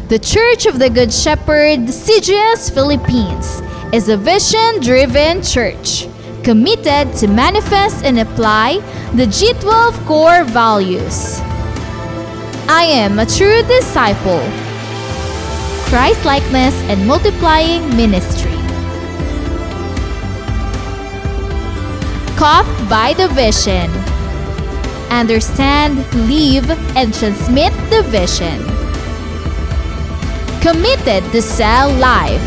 The Church of the Good Shepherd, CGS Philippines, is a vision-driven church committed to manifest and apply the G12 core values. I am a true disciple. Christ-likeness and multiplying ministry. Caught by the vision. Understand, live, and transmit the vision. Committed to sell life.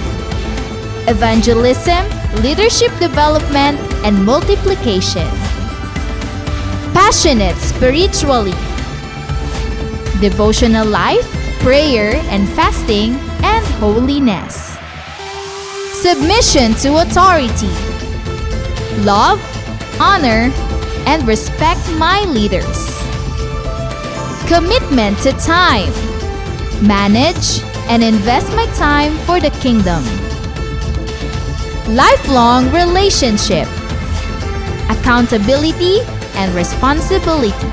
Evangelism, leadership development, and multiplication. Passionate spiritually. Devotional life, prayer and fasting, and holiness. Submission to authority. Love, honor, and respect my leaders. Commitment to time. Manage and invest my time for the kingdom. Lifelong relationship. Accountability and responsibility.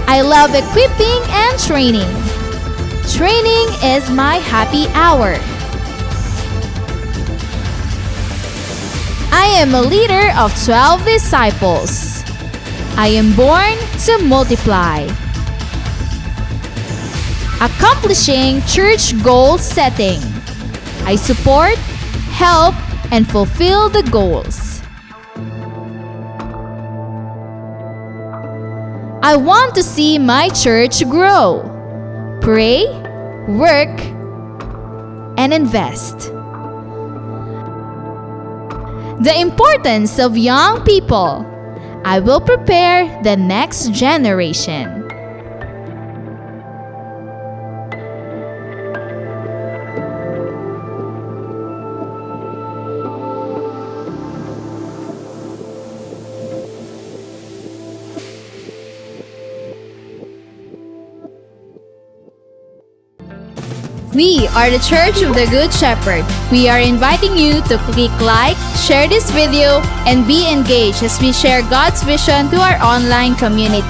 I love equipping and training. Training is my happy hour. I am a leader of 12 disciples. I am born to multiply. Accomplishing church goal setting. I support, help, and fulfill the goals. I want to see my church grow. Pray, work, and invest. The importance of young people. I will prepare the next generation. We are the Church of the Good Shepherd. We are inviting you to click like, share this video, and be engaged as we share God's vision to our online community.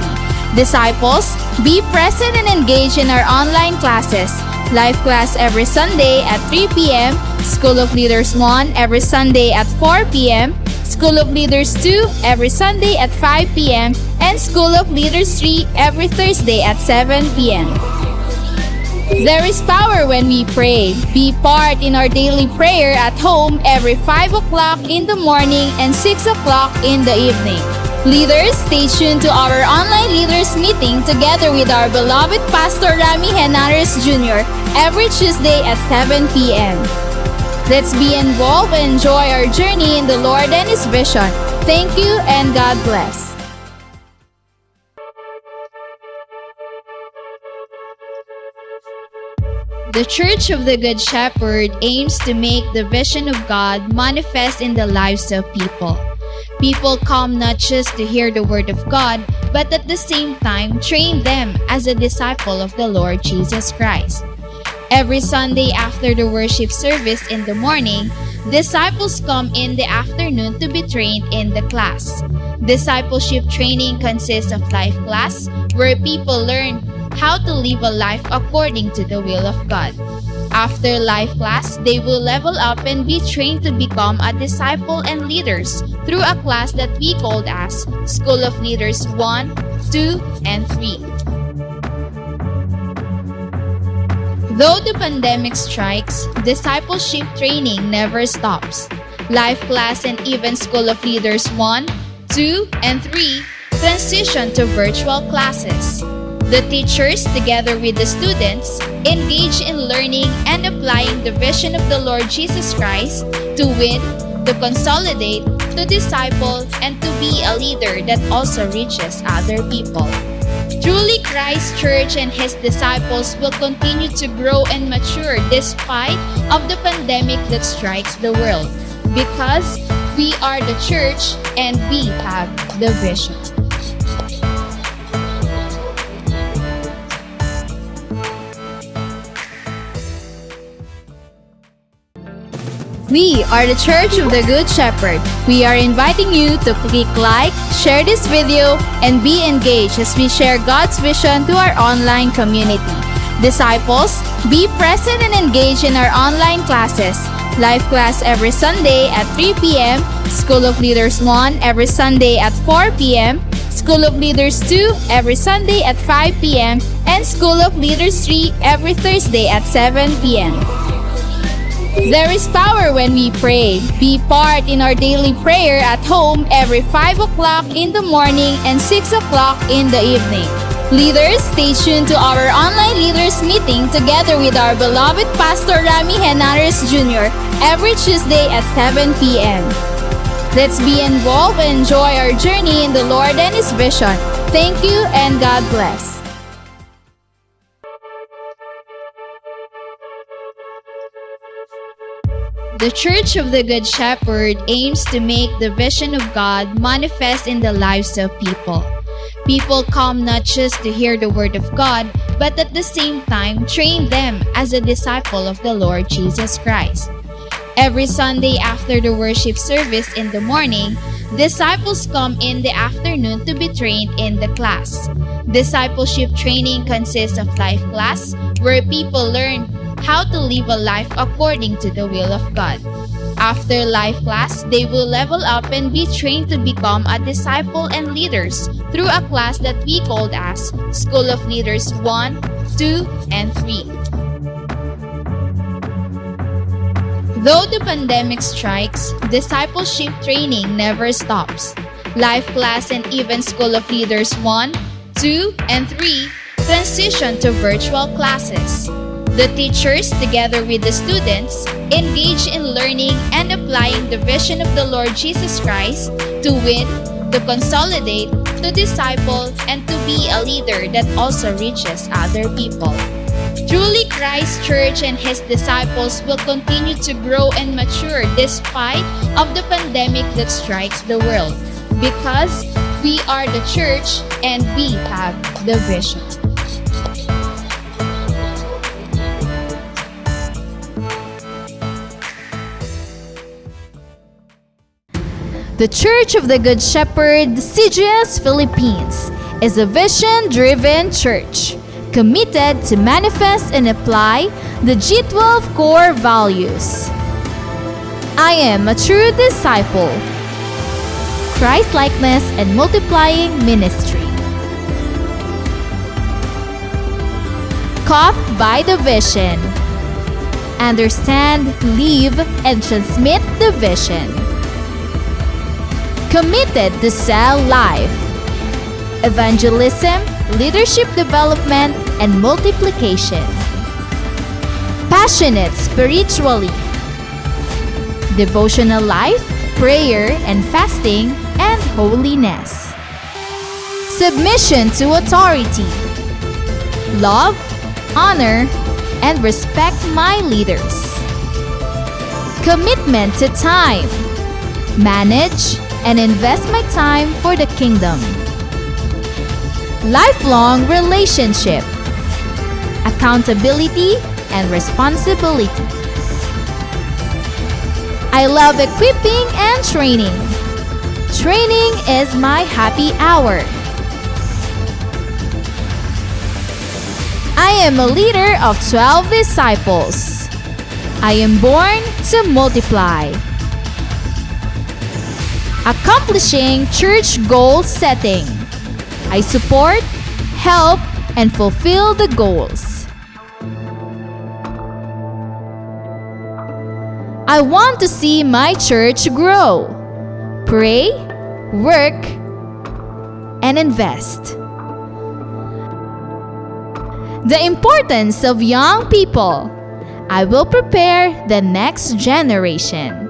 Disciples, be present and engage in our online classes. Live class every Sunday at 3 p.m., School of Leaders 1 every Sunday at 4 p.m., School of Leaders 2 every Sunday at 5 p.m., and School of Leaders 3 every Thursday at 7 p.m. There is power when we pray. Be part in our daily prayer at home every 5 o'clock in the morning and 6 o'clock in the evening. Leaders, stay tuned to our online leaders meeting together with our beloved Pastor Rami Henares Jr. every Tuesday at 7 p.m. Let's be involved and enjoy our journey in the Lord and His vision. Thank you and God bless. The Church of the Good Shepherd aims to make the vision of God manifest in the lives of people. People come not just to hear the Word of God, but at the same time train them as a disciple of the Lord Jesus Christ. Every Sunday after the worship service in the morning, disciples come in the afternoon to be trained in the class. Discipleship training consists of life class, where people learn how to live a life according to the will of God. After life class, they will level up and be trained to become a disciple and leaders through a class that we called as School of Leaders 1, 2, and 3. Though the pandemic strikes, discipleship training never stops. Life class and even School of Leaders 1, 2, and 3 transition to virtual classes. The teachers, together with the students, engage in learning and applying the vision of the Lord Jesus Christ to win, to consolidate, to disciple, and to be a leader that also reaches other people. Truly, Christ Church and His disciples will continue to grow and mature despite of the pandemic that strikes the world, because we are the church and we have the vision. We are the Church of the Good Shepherd. We are inviting you to click like, share this video, and be engaged as we share God's vision to our online community. Disciples, be present and engage in our online classes. Life class every Sunday at 3 p.m., School of Leaders 1 every Sunday at 4 p.m., School of Leaders 2 every Sunday at 5 p.m., and School of Leaders 3 every Thursday at 7 p.m. There is power when we pray. Be part in our daily prayer at home every 5 o'clock in the morning and 6 o'clock in the evening. Leaders, stay tuned to our online leaders meeting together with our beloved Pastor Rami Henares Jr. every Tuesday at 7 p.m. Let's be involved and enjoy our journey in the Lord and His vision. Thank you and God bless. The Church of the Good Shepherd aims to make the vision of God manifest in the lives of people. People come not just to hear the Word of God, but at the same time train them as a disciple of the Lord Jesus Christ. Every Sunday after the worship service in the morning, disciples come in the afternoon to be trained in the class. Discipleship training consists of life class, where people learn how to live a life according to the will of God. After life class, they will level up and be trained to become a disciple and leaders through a class that we called as School of Leaders 1, 2, and 3. Though the pandemic strikes, discipleship training never stops. Life class and even School of Leaders 1, 2, and 3 transition to virtual classes. The teachers, together with the students, engage in learning and applying the vision of the Lord Jesus Christ to win, to consolidate, to disciple, and to be a leader that also reaches other people. Truly, Christ Church and His disciples will continue to grow and mature despite of the pandemic that strikes the world, because we are the church and we have the vision. The Church of the Good Shepherd, CGS Philippines, is a vision-driven church committed to manifest and apply the G12 core values. I am a true disciple, Christ-likeness and multiplying ministry. Caught by the vision. Understand, live, and transmit the vision. Committed to sell life, evangelism, leadership development, and multiplication. Passionate spiritually, devotional life, prayer and fasting, and holiness. Submission to authority, love, honor, and respect my leaders. Commitment to time, manage, and invest my time for the kingdom. Lifelong relationship, accountability, and responsibility. I love equipping and training. Training is my happy hour. I am a leader of 12 disciples. I am born to multiply. Accomplishing church goal setting. I support, help, and fulfill the goals. I want to see my church grow. Pray, work, and invest. The importance of young people. I will prepare the next generation.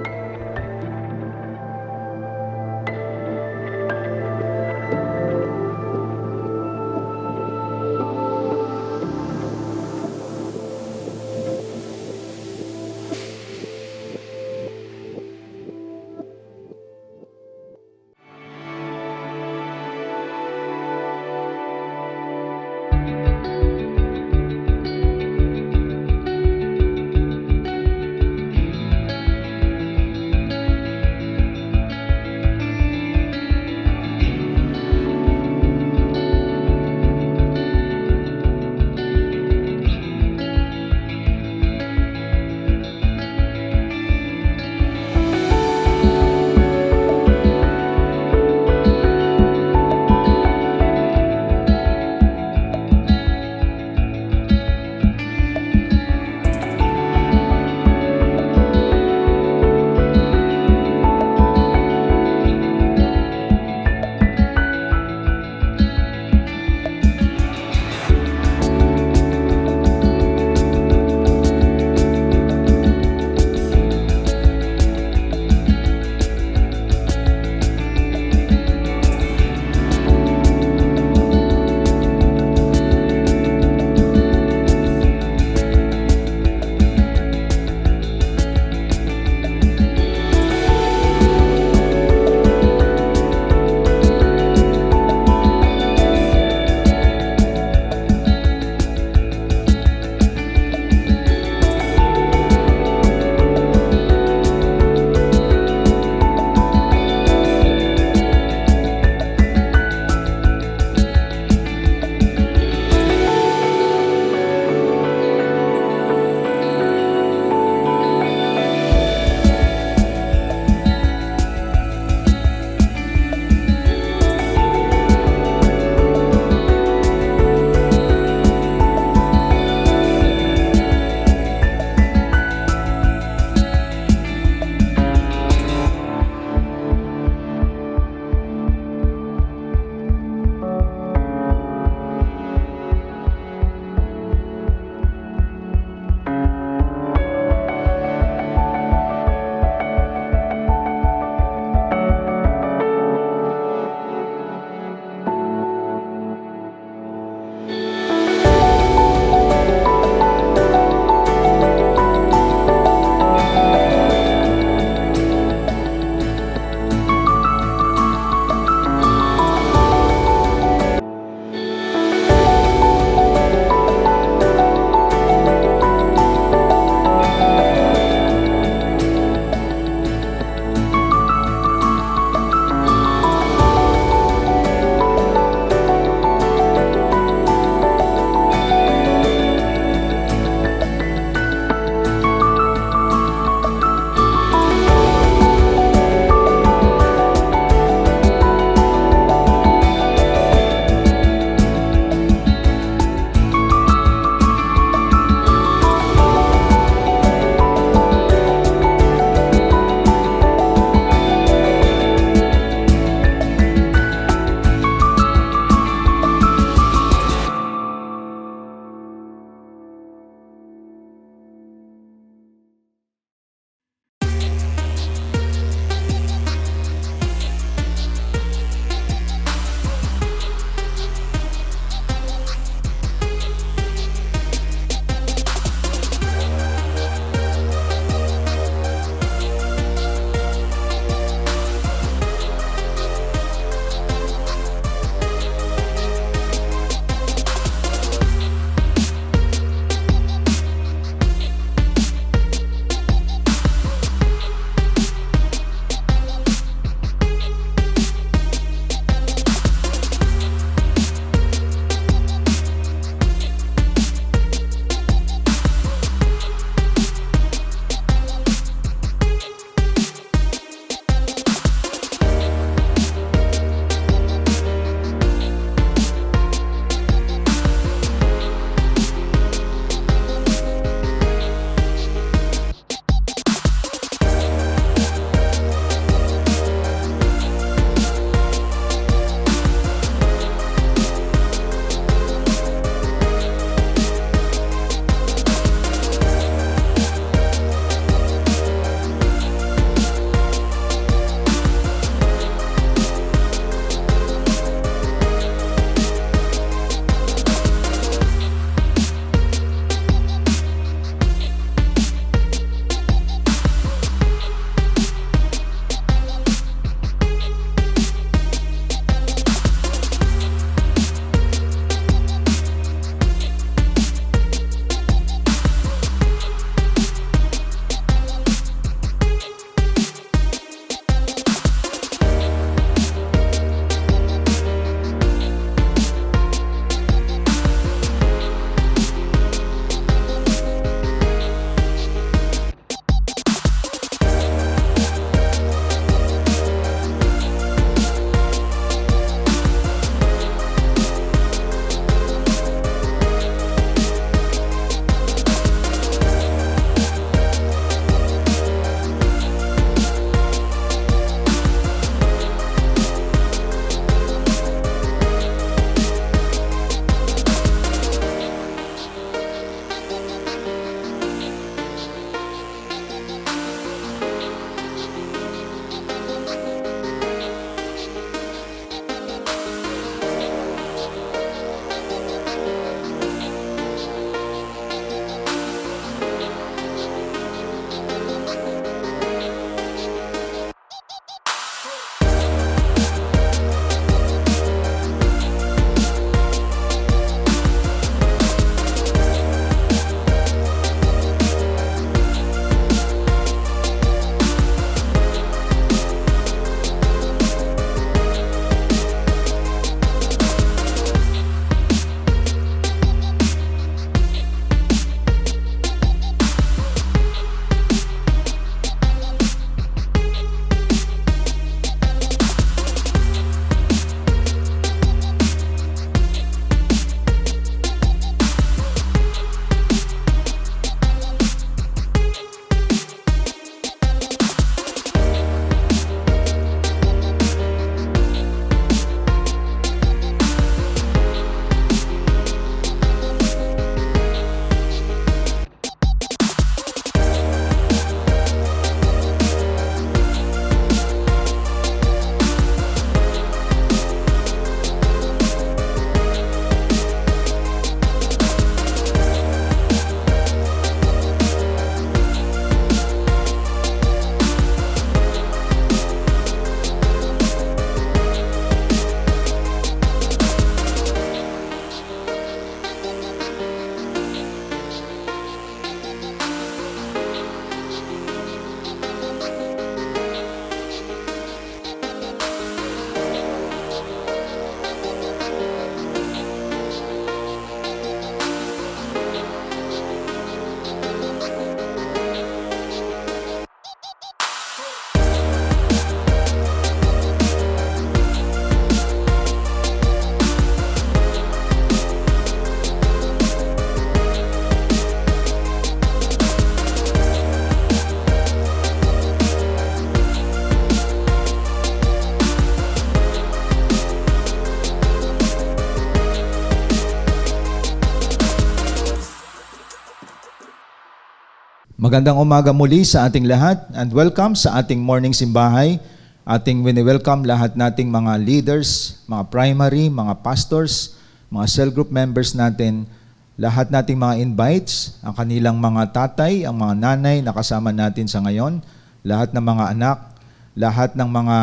Magandang umaga muli sa ating lahat and welcome sa ating morning simbahay. Ating wini-welcome lahat nating mga leaders, mga primary, mga pastors, mga cell group members natin, lahat nating mga invites, ang kanilang mga tatay, ang mga nanay na kasama natin sa ngayon, lahat ng mga anak, lahat ng mga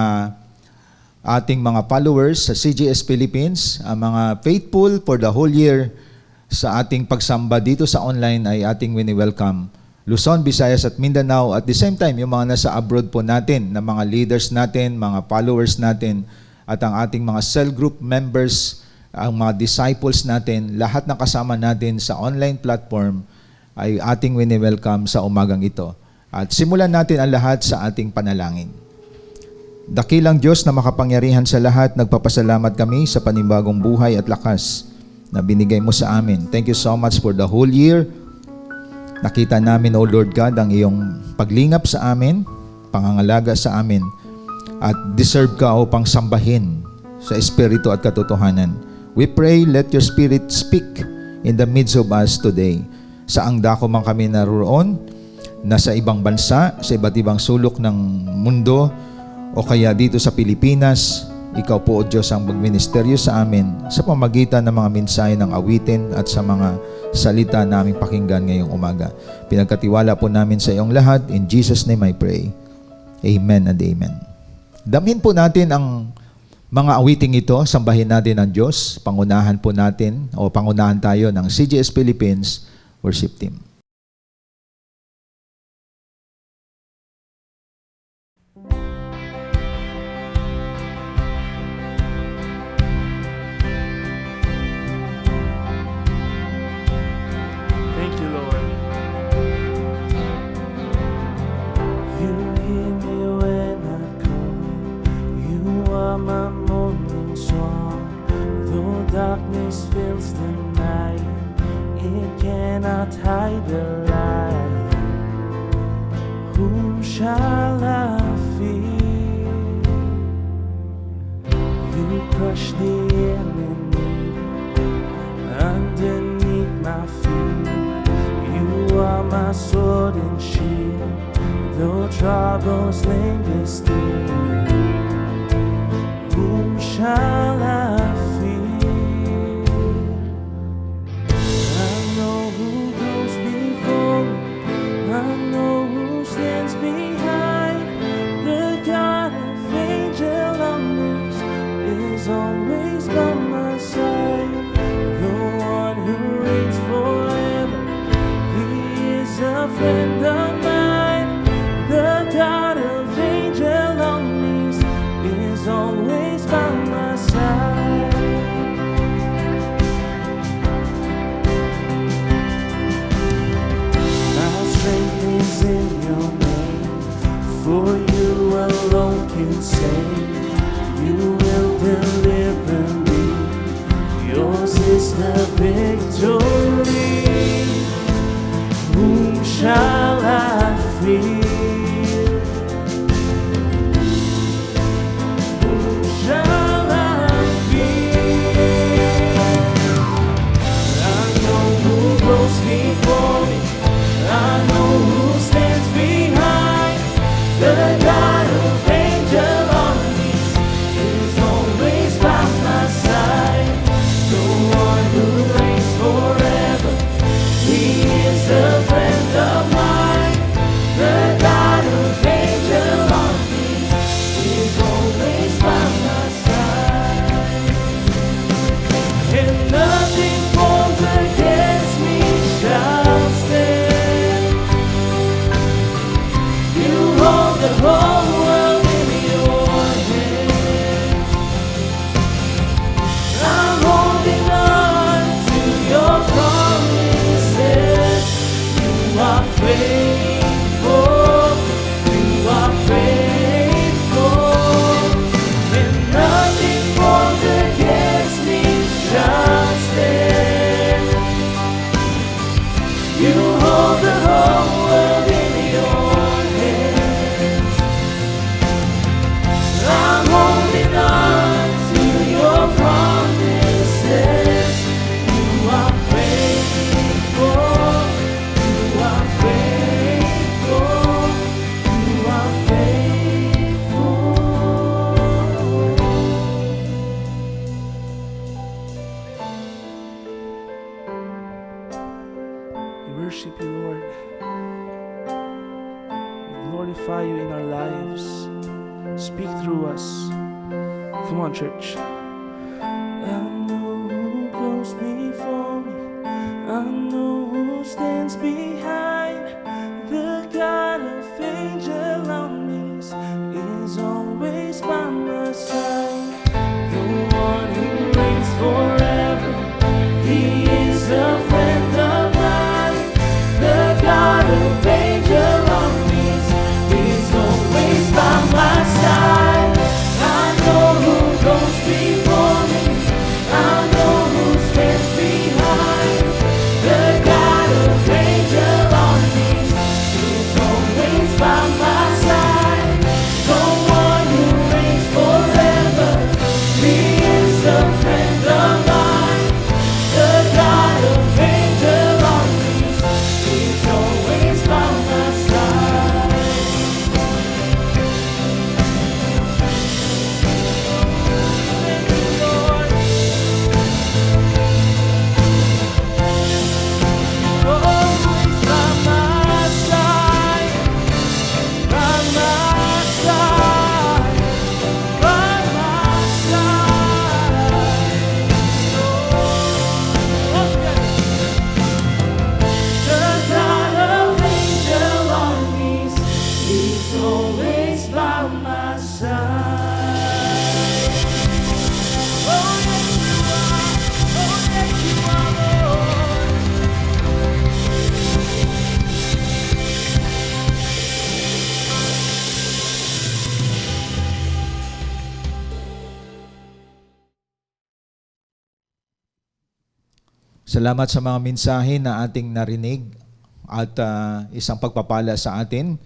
ating mga followers sa CGS Philippines, ang mga faithful for the whole year sa ating pagsamba dito sa online ay ating wini-welcome. Luzon, Visayas at Mindanao, at the same time yung mga nasa abroad po natin, na mga leaders natin, mga followers natin, at ang ating mga cell group members, ang mga disciples natin, lahat ng kasama natin sa online platform ay ating wini-welcome sa umagang ito. At simulan natin ang lahat sa ating panalangin. Dakilang Diyos na makapangyarihan sa lahat, nagpapasalamat kami sa panibagong buhay at lakas na binigay mo sa amin. Thank you so much for the whole year. Nakita namin, O Lord God, ang iyong paglingap sa amin, pangangalaga sa amin, at deserve ka upang sambahin sa Espiritu at katotohanan. We pray, let your Spirit speak in the midst of us today. Saang dako man kami naroon, nasa ibang bansa, sa iba't ibang sulok ng mundo, o kaya dito sa Pilipinas, ikaw po, O Diyos, ang magministeryo sa amin sa pamagitan ng mga mensahe ng awitin at sa mga salita na aming pakinggan ngayong umaga. Pinagkatiwala po namin sa iyong lahat. In Jesus' name I pray. Amen and amen. Damhin po natin ang mga awiting ito. Sambahin natin ang Diyos. Pangunahan po natin o pangunahan tayo ng CGS Philippines Worship Team. Darkness fills the night, it cannot hide the light. Whom shall I fear? You crush the enemy underneath my feet. You are my sword and shield, though troubles linger still. Whom shall I fear? Always by my side, the one who reigns forever. He is a friend of mine. The God of angel armies is always by my side. My strength is in your name, for you alone can save. You will deliver me. Yours is the victory. Whom shall I fear? Whom shall I fear? I know who goes before me. I know who stands behind. The God of angel armies is always by my side. The one who reigns forever. He is a friend of mine. The worship you, Lord. We glorify you in our lives. Speak through us. Come on, church. I know who goes before me. I know who stands behind. The God of angel armies is always by my side. The one who reigns forever. He is a friend of mine. The God of angel armies is always by my side. I know who goes before me. I know who stands behind. The God of angel armies is always by my side. The one who reigns forever. He is a friend of mine. The God of angel armies is always by my side. Thank you, Lord. Always by my side, by my side, by my side. The God of angel armies is always by my side. Oh, yes, you are. Oh, yes, you are, Lord. Salamat sa mga mensahe na ating narinig at isang pagpapala sa atin.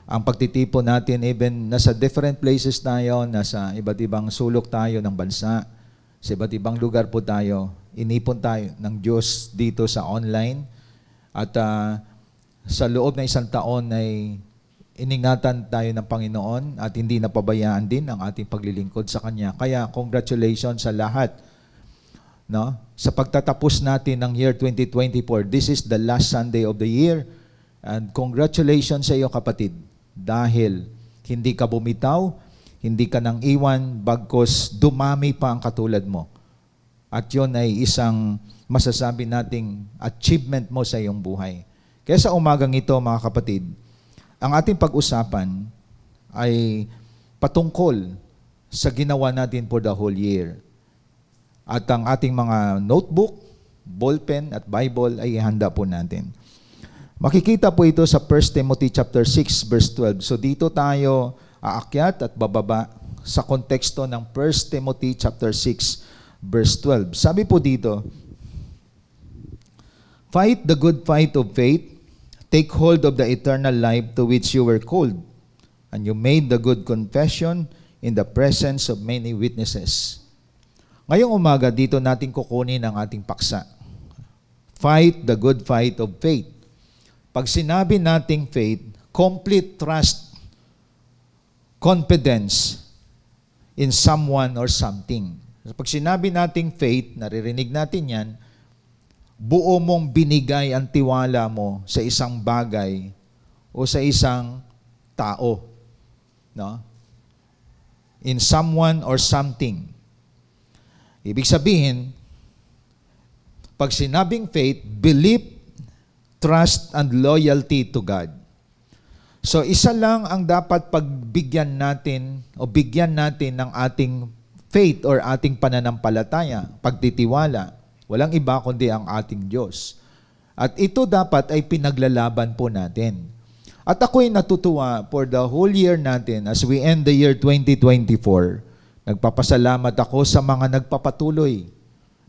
Ang pagtitipon natin, even nasa different places tayo, nasa iba't ibang sulok tayo ng bansa, sa iba't ibang lugar po tayo, inipon tayo ng Diyos dito sa online. At sa loob ng isang taon ay iningatan tayo ng Panginoon at hindi napabayaan din ang ating paglilingkod sa Kanya. Kaya congratulations sa lahat. No? Sa pagtatapos natin ng year 2024, this is the last Sunday of the year. And congratulations sa iyo, kapatid, dahil hindi ka bumitaw, hindi ka nang iwan, bagkos dumami pa ang katulad mo. At yun ay isang masasabi nating achievement mo sa iyong buhay. Kaya sa umagang ito, mga kapatid, ang ating pag-usapan ay patungkol sa ginawa natin for the whole year. At ang ating mga notebook, ballpen at Bible ay ihanda po natin. Makikita po ito sa 1 Timothy chapter 6 verse 12. So dito tayo aakyat at bababa sa konteksto ng 1 Timothy chapter 6 verse 12. Sabi po dito, "Fight the good fight of faith, take hold of the eternal life to which you were called, and you made the good confession in the presence of many witnesses." Ngayong umaga, dito natin kukunin ang ating paksa. Fight the good fight of faith. Pag sinabi nating faith, complete trust, confidence in someone or something. Pag sinabi nating faith, naririnig natin yan, buo mong binigay ang tiwala mo sa isang bagay o sa isang tao. No? In someone or something. Ibig sabihin, pag sinabing faith, belief, trust, and loyalty to God. So isa lang ang dapat pagbigyan natin o bigyan natin ng ating faith or ating pananampalataya, pagtitiwala. Walang iba kundi ang ating Diyos. At ito dapat ay pinaglalaban po natin. At ako'y natutuwa for the whole year natin as we end the year 2024. Nagpapasalamat ako sa mga nagpapatuloy.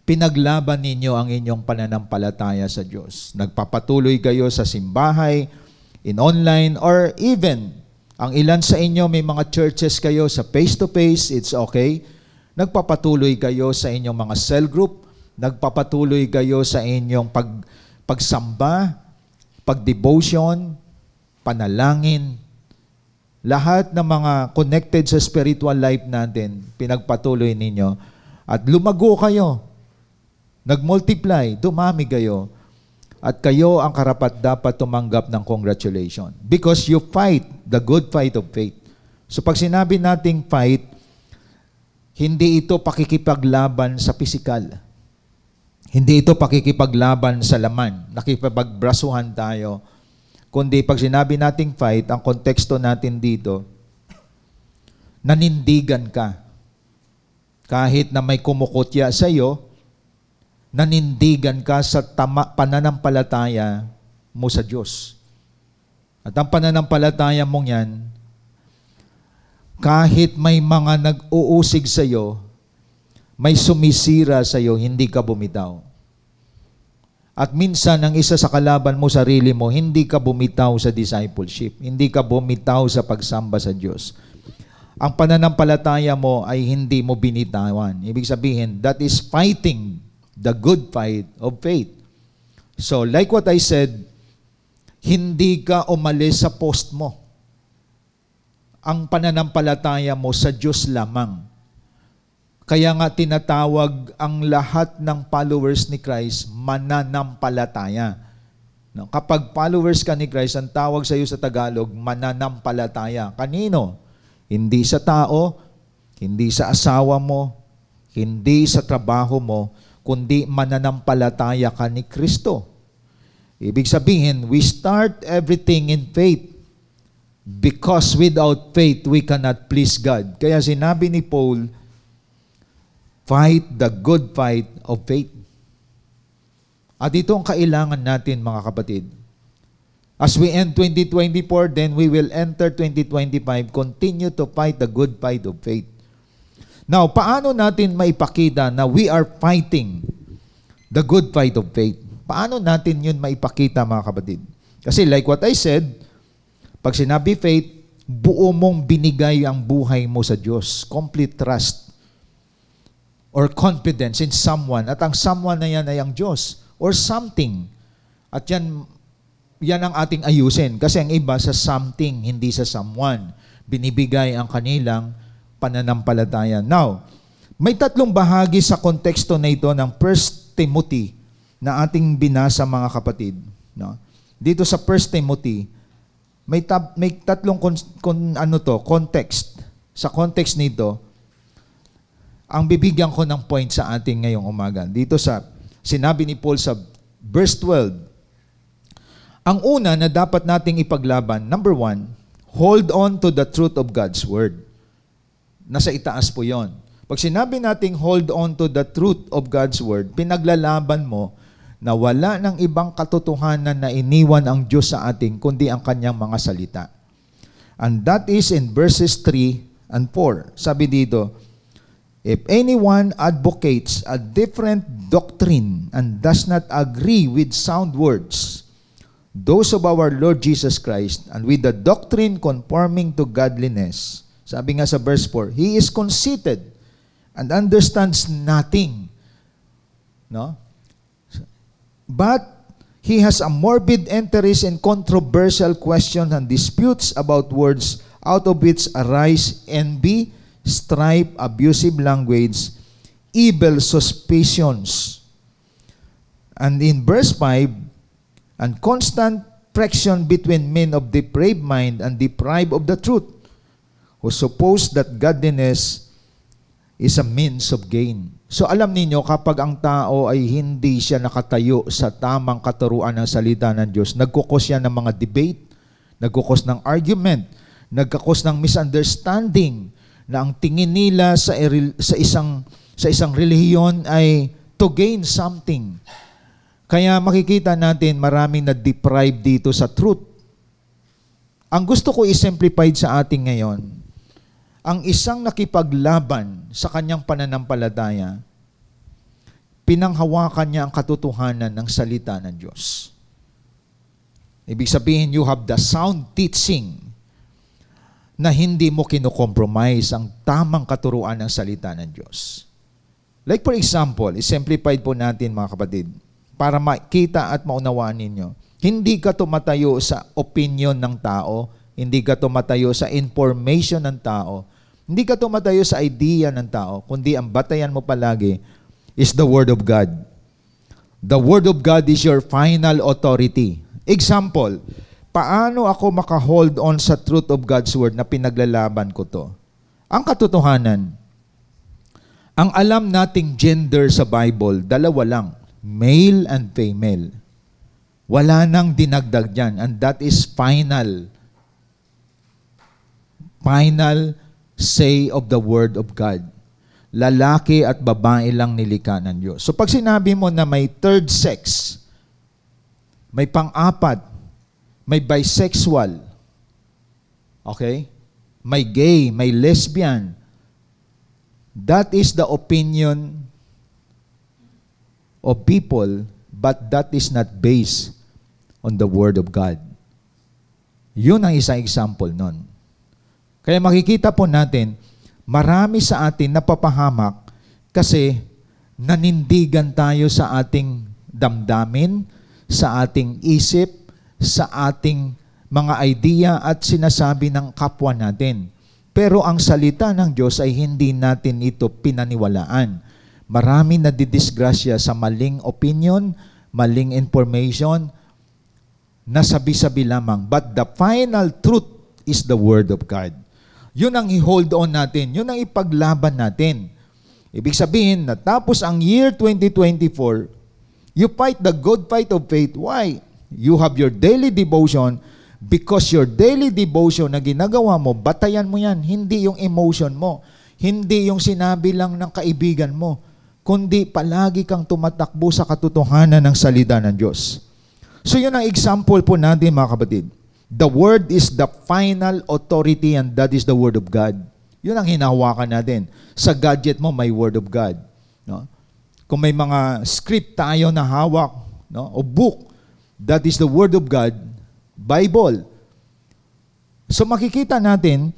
Pinaglaban ninyo ang inyong pananampalataya sa Diyos. Nagpapatuloy kayo sa simbahay, in online, or even, ang ilan sa inyo may mga churches kayo sa face-to-face, it's okay. Nagpapatuloy kayo sa inyong mga cell group, nagpapatuloy kayo sa inyong pagsamba, pagdevotion, panalangin, lahat ng mga connected sa spiritual life natin, pinagpatuloy ninyo. At lumago kayo, nagmultiply, dumami kayo. At kayo ang karapat-dapat tumanggap ng congratulation. Because you fight the good fight of faith. So pag sinabi nating fight, hindi ito pakikipaglaban sa pisikal. Hindi ito pakikipaglaban sa laman. Nakipagbrasuhan tayo. Kundi pag sinabi nating fight, ang konteksto natin dito, nanindigan ka. Kahit na may kumukutya sa iyo, nanindigan ka sa pananampalataya mo sa Diyos. At ang pananampalataya mong yan, kahit may mga nag-uusig sa iyo, may sumisira sa iyo, hindi ka bumitaw. At minsan, ang isa sa kalaban mo, sarili mo, hindi ka bumitaw sa discipleship. Hindi ka bumitaw sa pagsamba sa Diyos. Ang pananampalataya mo ay hindi mo binitawan. Ibig sabihin, that is fighting the good fight of faith. So, like what I said, hindi ka umalis sa post mo. Ang pananampalataya mo sa Diyos lamang. Kaya nga tinatawag ang lahat ng followers ni Christ mananampalataya. No? Kapag followers ka ni Christ, ang tawag sa iyo sa Tagalog, mananampalataya. Kanino? Hindi sa tao, hindi sa asawa mo, hindi sa trabaho mo, kundi mananampalataya ka ni Kristo. Ibig sabihin, we start everything in faith because without faith, we cannot please God. Kaya sinabi ni Paul, fight the good fight of faith. At ito ang kailangan natin, mga kapatid. As we end 2024, then we will enter 2025, continue to fight the good fight of faith. Now, paano natin maipakita na we are fighting the good fight of faith? Paano natin yun maipakita, mga kapatid? Kasi like what I said, pag sinabi faith, buo mong binigay ang buhay mo sa Diyos. Complete trust or confidence in someone. At ang someone na yan ay ang Diyos or something. At yan ang ating ayusin. Kasi ang iba sa something, hindi sa someone. Binibigay ang kanilang pananampalataya. Now, may tatlong bahagi sa konteksto na ito ng 1 Timothy na ating binasa, mga kapatid. No? Dito sa 1 Timothy, may tatlong context. Sa context nito, ang bibigyan ko ng point sa ating ngayong umaga. Dito sa sinabi ni Paul sa verse 12, ang una na dapat nating ipaglaban, number 1, hold on to the truth of God's Word. Nasa itaas po yon. Pag sinabi nating hold on to the truth of God's Word, pinaglalaban mo na wala ng ibang katotohanan na iniwan ang Diyos sa atin, kundi ang kanyang mga salita. And that is in verses 3 and 4. Sabi dito, if anyone advocates a different doctrine and does not agree with sound words, those of our Lord Jesus Christ, and with the doctrine conforming to godliness, sabi nga sa verse 4, he is conceited and understands nothing. No? But he has a morbid interest in controversial questions and disputes about words, out of which arise envy, strife, abusive language, evil suspicions. And in verse 5, and constant friction between men of depraved mind and deprived of the truth, who suppose that godliness is a means of gain. So alam ninyo, kapag ang tao ay hindi siya nakatayo sa tamang katuruan ng salita ng Diyos, nagkukos yan ng mga debate, nagkukos ng argument, nagkukos ng misunderstanding, na ang tingin nila sa isang relihiyon ay to gain something. Kaya makikita natin maraming na-deprive dito sa truth. Ang gusto ko i-simplify sa atin ngayon, ang isang nakipaglaban sa kanyang pananampalataya, pinanghawakan niya ang katotohanan ng salita ng Diyos. Ibig sabihin, you have the sound teaching na hindi mo kino-compromise ang tamang katuruan ng salita ng Diyos. Like for example, i-simplified po natin, mga kapatid, para makita at maunawaan ninyo. Hindi ka tumatayo sa opinion ng tao, hindi ka tumatayo sa information ng tao, hindi ka tumatayo sa idea ng tao, kundi ang batayan mo palagi is the Word of God. The Word of God is your final authority. Example, paano ako maka-hold on sa truth of God's Word na pinaglalaban ko to? Ang katotohanan, ang alam nating gender sa Bible, dalawa lang, male and female. Wala nang dinagdag dyan, and that is final say of the Word of God. Lalaki at babae lang nilikha ng Diyos. So pag sinabi mo na may third sex, may pang-apat, may bisexual, okay? May gay, may lesbian, that is the opinion of people, but that is not based on the Word of God. Yun ang isang example nun. Kaya makikita po natin, marami sa atin napapahamak kasi nanindigan tayo sa ating damdamin, sa ating isip, sa ating mga idea at sinasabi ng kapwa natin. Pero ang salita ng Diyos ay hindi natin ito pinaniwalaan. Marami na didisgrasya sa maling opinion, maling information, nasabi-sabi lamang. But the final truth is the Word of God. Yun ang i-hold on natin. Yun ang ipaglaban natin. Ibig sabihin, natapos ang year 2024, you fight the good fight of faith. Why? You have your daily devotion because your daily devotion na ginagawa mo, batayan mo yan. Hindi yung emotion mo. Hindi yung sinabi lang ng kaibigan mo. Kundi palagi kang tumatakbo sa katotohanan ng salita ng Diyos. So yun ang example po natin mga kapatid. The Word is the final authority and that is the Word of God. Yun ang hinahawakan natin. Sa gadget mo, may Word of God. No? Kung may mga script tayo na hawak, no? O book, that is the Word of God, Bible. So makikita natin,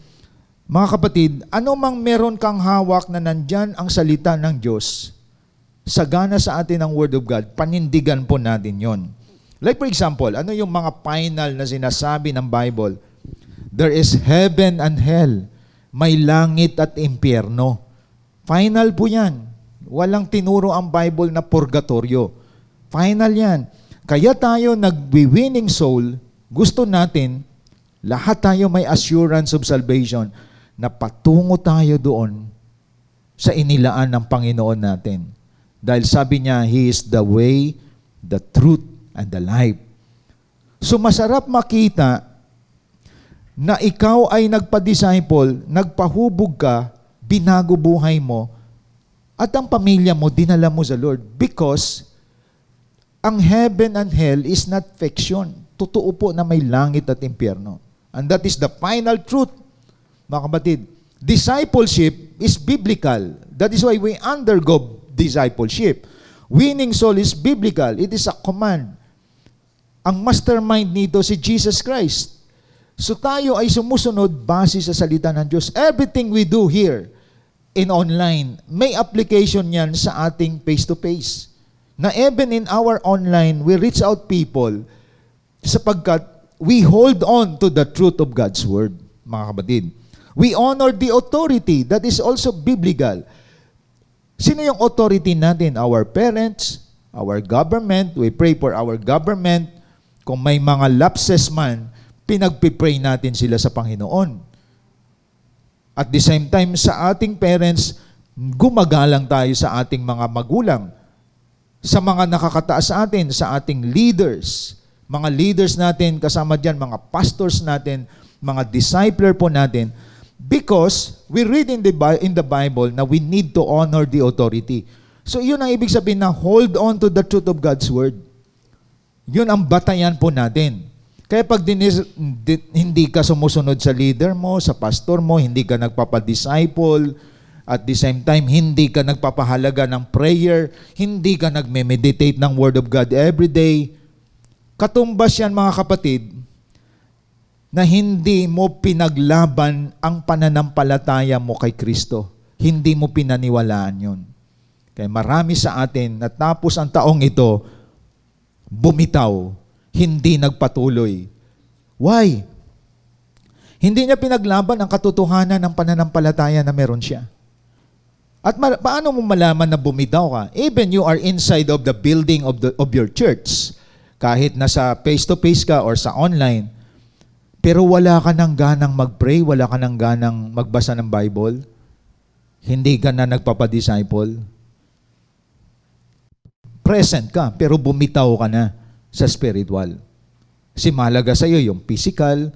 mga kapatid, ano mang meron kang hawak na nandyan ang salita ng Diyos, sagana sa atin ang Word of God, panindigan po natin yon. Like for example, ano yung mga final na sinasabi ng Bible? There is heaven and hell. May langit at impyerno. Final po yan. Walang tinuro ang Bible na purgatorio. Final yan. Kaya tayo nagwi-winning soul, gusto natin, lahat tayo may assurance of salvation na patungo tayo doon sa inilaan ng Panginoon natin. Dahil sabi niya, He is the way, the truth, and the life. So masarap makita na ikaw ay nagpa-disciple, nagpahubog ka, binago buhay mo, at ang pamilya mo, dinala mo sa Lord. Because ang heaven and hell is not fiction. Totoo po na may langit at impyerno. And that is the final truth, mga kapatid. Discipleship is biblical. That is why we undergo discipleship. Winning soul is biblical. It is a command. Ang mastermind nito si Jesus Christ. So tayo ay sumusunod base sa salita ng Diyos. Everything we do here in online, may application yan sa ating face-to-face. Na even in our online, we reach out people sapagkat we hold on to the truth of God's Word, mga kapatid. We honor the authority that is also biblical. Sino yung authority natin? Our parents, our government. We pray for our government. Kung may mga lapses man, pinagpipray natin sila sa Panginoon. At the same time, sa ating parents, gumagalang tayo sa ating mga magulang. Sa mga nakakataas sa atin, sa ating leaders. Mga leaders natin, kasama dyan, mga pastors natin, mga discipler po natin. Because we read in the Bible na we need to honor the authority. So yun ang ibig sabihin na hold on to the truth of God's Word. Yun ang batayan po natin. Kaya pag hindi ka sumusunod sa leader mo, sa pastor mo, hindi ka nagpapadisciple, at the same time, hindi ka nagpapahalaga ng prayer, hindi ka nagme-meditate ng Word of God every day, katumbas yan mga kapatid, na hindi mo pinaglaban ang pananampalataya mo kay Kristo. Hindi mo pinaniwalaan yun. Kaya marami sa atin, natapos ang taong ito, bumitaw, hindi nagpatuloy. Why? Hindi niya pinaglaban ang katotohanan ng pananampalataya na meron siya. At paano mo malaman na bumitaw ka? Even you are inside of the building of your church. Kahit nasa face-to-face ka or sa online, pero wala ka nang ganang mag-pray, wala ka nang ganang magbasa ng Bible, hindi ka na nagpapadisciple, present ka, pero bumitaw ka na sa spiritual. Kasi mahalaga sa iyo yung physical,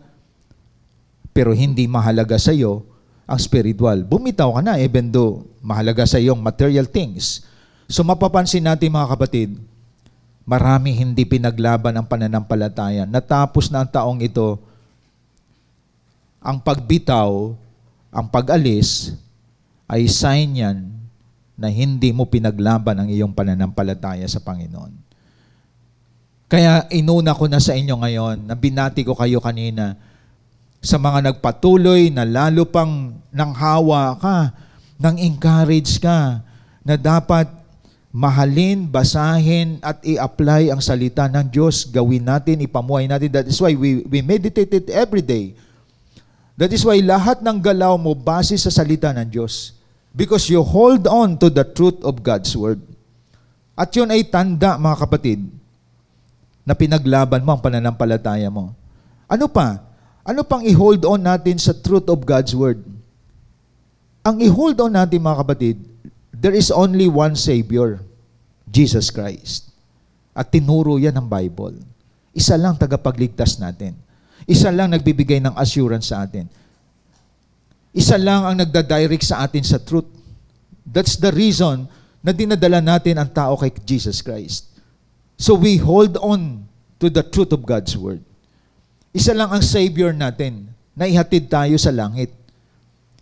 pero hindi mahalaga sa iyo ang spiritual. Bumitaw ka na, even though mahalaga sa iyo yung material things. So mapapansin natin mga kapatid, marami hindi pinaglaban ang pananampalataya. Natapos na ang taong ito, ang pagbitaw, ang pag-alis, ay sign yan na hindi mo pinaglaban ang iyong pananampalataya sa Panginoon. Kaya inuna ko na sa inyo ngayon, na binati ko kayo kanina, sa mga nagpatuloy na lalo pang nanghawa ka, nang encourage ka, na dapat mahalin, basahin, at i-apply ang salita ng Diyos. Gawin natin, ipamuhay natin. That is why we meditate it every day. That is why lahat ng galaw mo base sa salita ng Diyos. Because you hold on to the truth of God's Word. At yun ay tanda, mga kapatid, na pinaglaban mo ang pananampalataya mo. Ano pa? Ano pang i-hold on natin sa truth of God's Word? Ang i-hold on natin, mga kapatid, there is only one Savior, Jesus Christ. At tinuro yan ng Bible. Isa lang tagapagligtas natin. Isa lang nagbibigay ng assurance sa atin. Isa lang ang nagdadirect sa atin sa truth. That's the reason na dinadala natin ang tao kay Jesus Christ. So we hold on to the truth of God's Word. Isa lang ang Savior natin na ihatid tayo sa langit.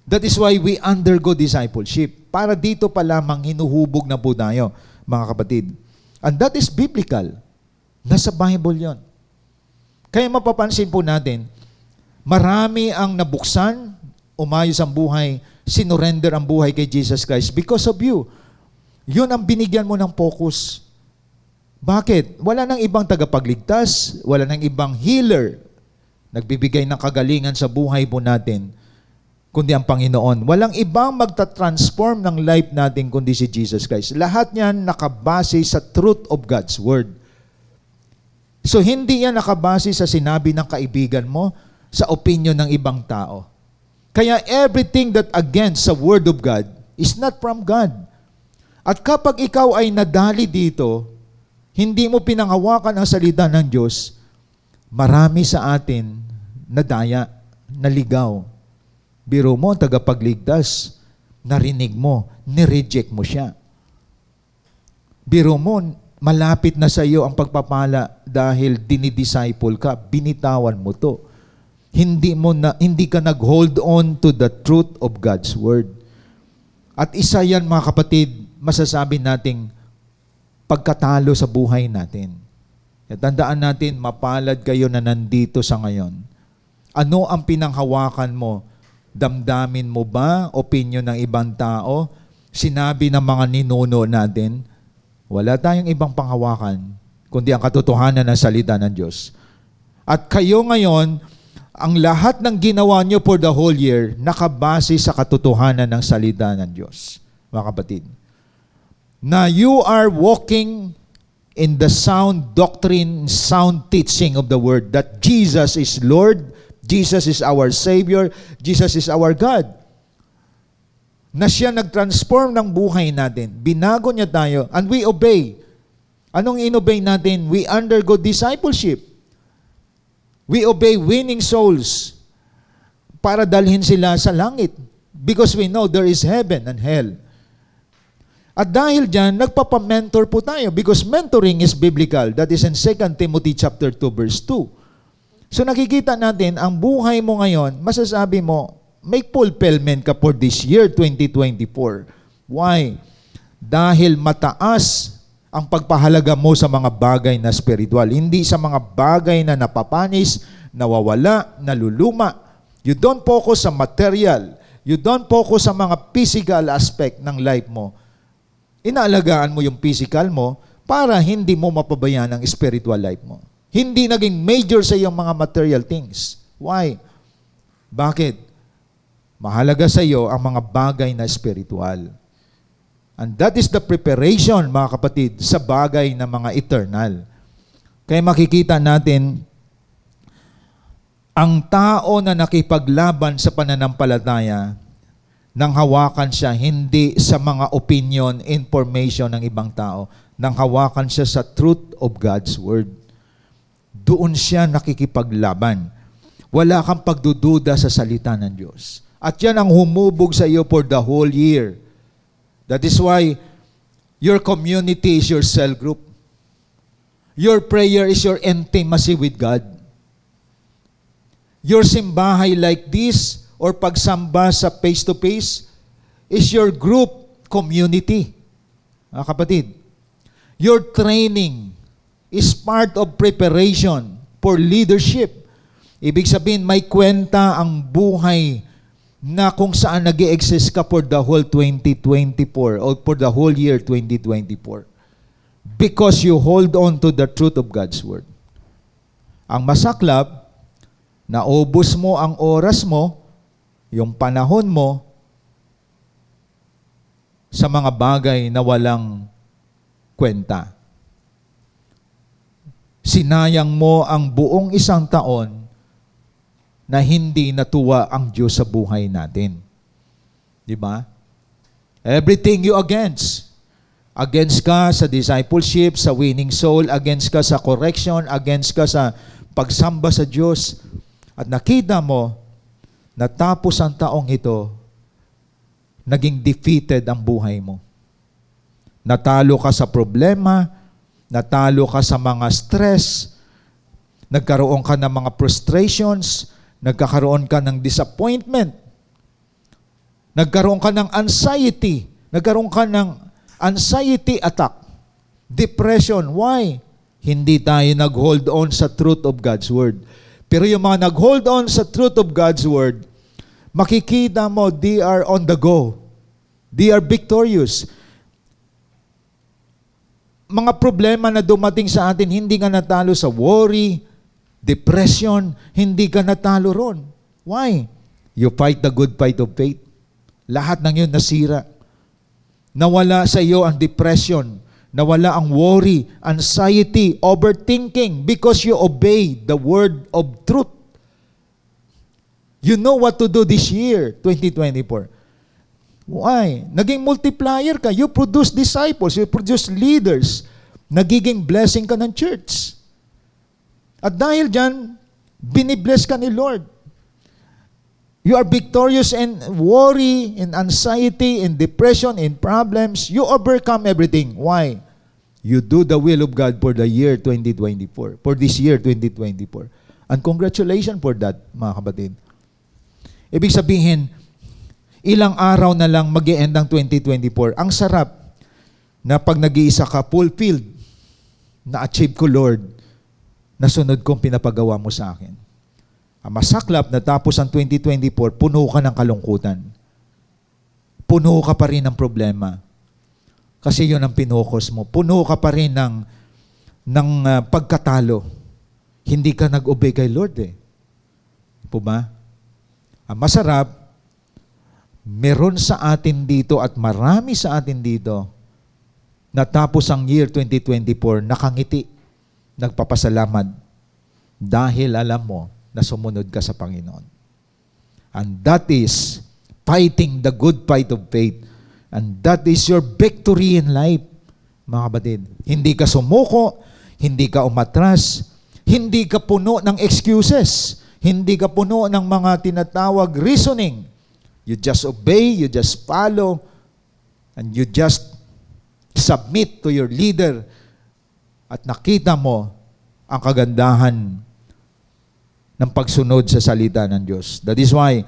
That is why we undergo discipleship. Para dito pa lamang hinuhubog na po tayo, mga kapatid. And that is biblical. Nasa Bible yon. Kaya mapapansin po natin, marami ang nabuksan, umayos ang buhay, sinurrender ang buhay kay Jesus Christ because of you. Yun ang binigyan mo ng focus. Bakit? Wala nang ibang tagapagligtas, wala nang ibang healer, nagbibigay ng kagalingan sa buhay po natin, kundi ang Panginoon. Walang ibang magta-transform ng life natin kundi si Jesus Christ. Lahat niyan nakabase sa truth of God's Word. So, hindi yan nakabase sa sinabi ng kaibigan mo, sa opinion ng ibang tao. Kaya everything that against sa Word of God is not from God. At kapag ikaw ay nadali dito, hindi mo pinanghawakan ang salita ng Diyos, marami sa atin nadaya, naligaw. Biro mo, tagapagligtas, narinig mo, nireject mo siya. Biro mo, malapit na sa iyo ang pagpapala dahil dinidisciple ka, binitawan mo to. Hindi ka nag-hold on to the truth of God's Word. At isa yan, mga kapatid, masasabi nating pagkatalo sa buhay natin. At tandaan natin, mapalad kayo na nandito sa ngayon. Ano ang pinanghawakan mo? Damdamin mo ba? Opinion ng ibang tao? Sinabi ng mga ninuno natin? Wala tayong ibang panghawakan, kundi ang katotohanan ng salita ng Diyos. At kayo ngayon, ang lahat ng ginawa nyo for the whole year, nakabase sa katotohanan ng salita ng Diyos. Mga kapatid, na you are walking in the sound doctrine, sound teaching of the Word, that Jesus is Lord, Jesus is our Savior, Jesus is our God. Na siya nag-transform ng buhay natin. Binago niya tayo and we obey. Anong inobey natin? We undergo discipleship. We obey winning souls para dalhin sila sa langit because we know there is heaven and hell. At dahil dyan, nagpapamentor po tayo because mentoring is biblical. That is in 2 Timothy chapter 2 verse 2. So nakikita natin, ang buhay mo ngayon, masasabi mo, may fulfillment ka for this year, 2024. Why? Dahil mataas ang pagpahalaga mo sa mga bagay na spiritual. Hindi sa mga bagay na napapanis, nawawala, naluluma. You don't focus sa material. You don't focus sa mga physical aspect ng life mo. Inaalagaan mo yung physical mo para hindi mo mapabayaan ang spiritual life mo. Hindi naging major sa iyong mga material things. Why? Bakit? Mahalaga sa iyo ang mga bagay na spiritual. And that is the preparation, mga kapatid, sa bagay na mga eternal. Kaya makikita natin, ang tao na nakipaglaban sa pananampalataya, nang hawakan siya hindi sa mga opinion, information ng ibang tao, nang hawakan siya sa truth of God's Word. Doon siya nakikipaglaban. Wala kang pagdududa sa salita ng Diyos. At yan ang humubog sa iyo for the whole year. That is why your community is your cell group. Your prayer is your intimacy with God. Your simbahay like this or pagsamba sa face-to-face is your group community. Mga kapatid, your training is part of preparation for leadership. Ibig sabihin, may kwenta ang buhay na kung saan nag-i-exist ka for the whole 2024 or for the whole year 2024. Because you hold on to the truth of God's Word. Ang masaklap, naubos mo ang oras mo, yung panahon mo, sa mga bagay na walang kwenta. Sinayang mo ang buong isang taon na hindi natuwa ang Diyos sa buhay natin. Di ba? Everything you against. Against ka sa discipleship, sa winning soul, against ka sa correction, against ka sa pagsamba sa Diyos. At nakita mo, natapos ang taong ito, naging defeated ang buhay mo. Natalo ka sa problema, natalo ka sa mga stress, nagkaroon ka ng mga frustrations, nagkakaroon ka ng disappointment, nagkaroon ka ng anxiety, nagkaroon ka ng anxiety attack, depression. Why? Hindi tayo nag-hold on sa truth of God's Word. Pero yung mga nag-hold on sa truth of God's Word, makikita mo, they are on the go. They are victorious. Mga problema na dumating sa atin, hindi ka natalo sa worry, depression, hindi ka natalo ron. Why? You fight the good fight of faith. Lahat ng yun nasira. Nawala sa iyo ang depression, nawala ang worry, anxiety, overthinking because you obey the word of truth. You know what to do this year, 2024. Why? Naging multiplier ka. You produce disciples, you produce leaders. Nagiging blessing ka ng church. At dahil dyan, binibless ka ni Lord. You are victorious in worry, in anxiety, in depression, in problems. You overcome everything. Why? You do the will of God for the year 2024. For this year 2024. And congratulations for that, mga kapatid. Ibig sabihin, ilang araw na lang mag-e-end ang 2024. Ang sarap na pag nag-iisa ka, fulfilled, na-achieve ko, Lord, nasunod kong pinapagawa mo sa akin. Ang masaklap, natapos ang 2024, puno ka ng kalungkutan. Puno ka pa rin ng problema. Kasi yun ang pinokos mo. Puno ka pa rin ng pagkatalo. Hindi ka nag-obey kay Lord eh. Po ba? Ang masarap, meron sa atin dito at marami sa atin dito, natapos ang year 2024, nakangiti, nagpapasalamat. Dahil alam mo, na sumunod ka sa Panginoon. And that is fighting the good fight of faith. And that is your victory in life, mga kapatid. Hindi ka sumuko, hindi ka umatras, hindi ka puno ng excuses, hindi ka puno ng mga tinatawag reasoning. You just obey, you just follow, and you just submit to your leader. At nakita mo ang kagandahan ng pagsunod sa salita ng Diyos. That is why,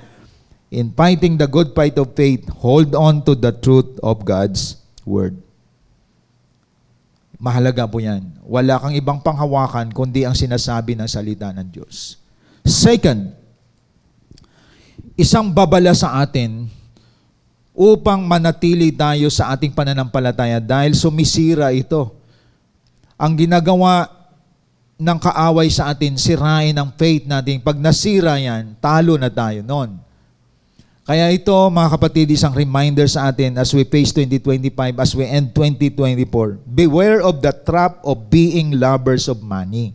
in fighting the good fight of faith, hold on to the truth of God's Word. Mahalaga po yan. Wala kang ibang panghawakan kundi ang sinasabi ng salita ng Diyos. Second, isang babala sa atin upang manatili tayo sa ating pananampalataya dahil sumisira ito. Ang ginagawa ng kaaway sa atin, sirain ang faith natin. Pag nasira yan, talo na tayo noon. Kaya ito, mga kapatid, isang reminder sa atin as we face 2025, as we end 2024. Beware of the trap of being lovers of money.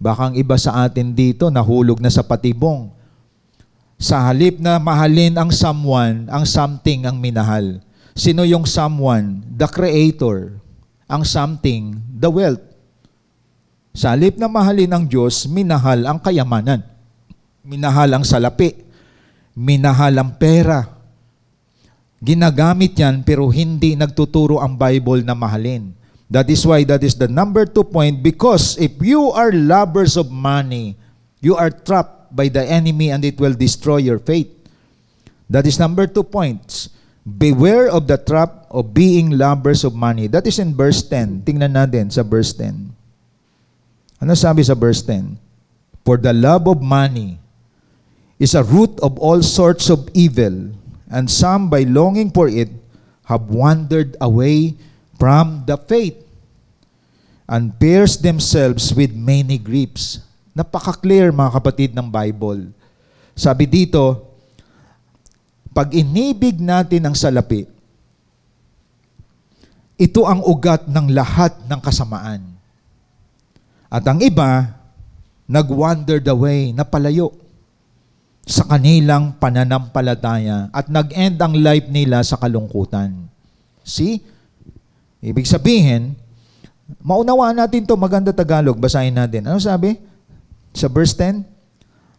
Baka ang iba sa atin dito nahulog na sa patibong. Sa halip na mahalin ang someone, ang something ang minahal. Sino yung someone? The creator. Ang something, the wealth. Sa halip na mahalin ang Diyos, minahal ang kayamanan. Minahal ang salapi. Minahal ang pera. Ginagamit yan pero hindi nagtuturo ang Bible na mahalin. That is why that is the number 2 point, because if you are lovers of money, you are trapped by the enemy and it will destroy your faith. That is number 2 points. Beware of the trap of being lovers of money. That is in verse 10. Tingnan natin sa verse 10. Ano sabi sa verse 10? For the love of money is a root of all sorts of evil, and some by longing for it have wandered away from the faith and pierced themselves with many griefs. Napaka-clear, mga kapatid, ng Bible. Sabi dito, pag inibig natin ang salapi, ito ang ugat ng lahat ng kasamaan. At ang iba, nag-wandered away, napalayo sa kanilang pananampalataya at nag-end ang life nila sa kalungkutan. See? Ibig sabihin, maunawaan natin to, maganda Tagalog, basahin natin. Ano sabi? Sa verse 10?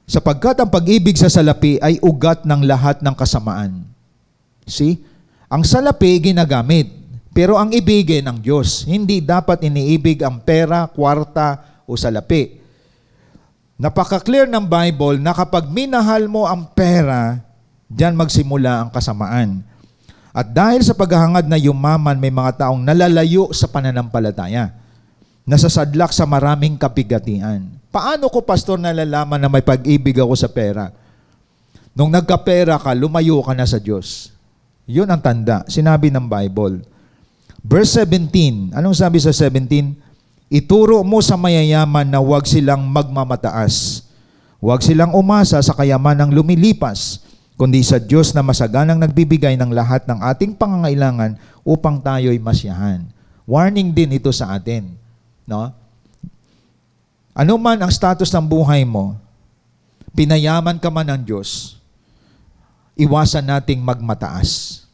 Sapagkat ang pag-ibig sa salapi ay ugat ng lahat ng kasamaan. See? Ang salapi ginagamit, pero ang ibigin ng Diyos. Hindi dapat iniibig ang pera, kwarta o salapi. Napaka-clear ng Bible na kapag minahal mo ang pera, diyan magsimula ang kasamaan. At dahil sa paghahangad na yumaman, may mga taong nalalayo sa pananampalataya, nasasadlak sa maraming kapigatian. Paano ko, pastor, nalalaman na may pag-ibig ako sa pera? Nung nagkapera ka, lumayo ka na sa Diyos. Yun ang tanda. Sinabi ng Bible. Verse 17. Anong sabi sa 17? Ituro mo sa mayayaman na huwag silang magmamataas. Huwag silang umasa sa kayamanang lumilipas, kundi sa Diyos na masaganang nagbibigay ng lahat ng ating pangangailangan upang tayo'y masiyahan. Warning din ito sa atin. No? Ano man ang status ng buhay mo, pinayaman ka man ng Diyos, iwasan nating magmataas.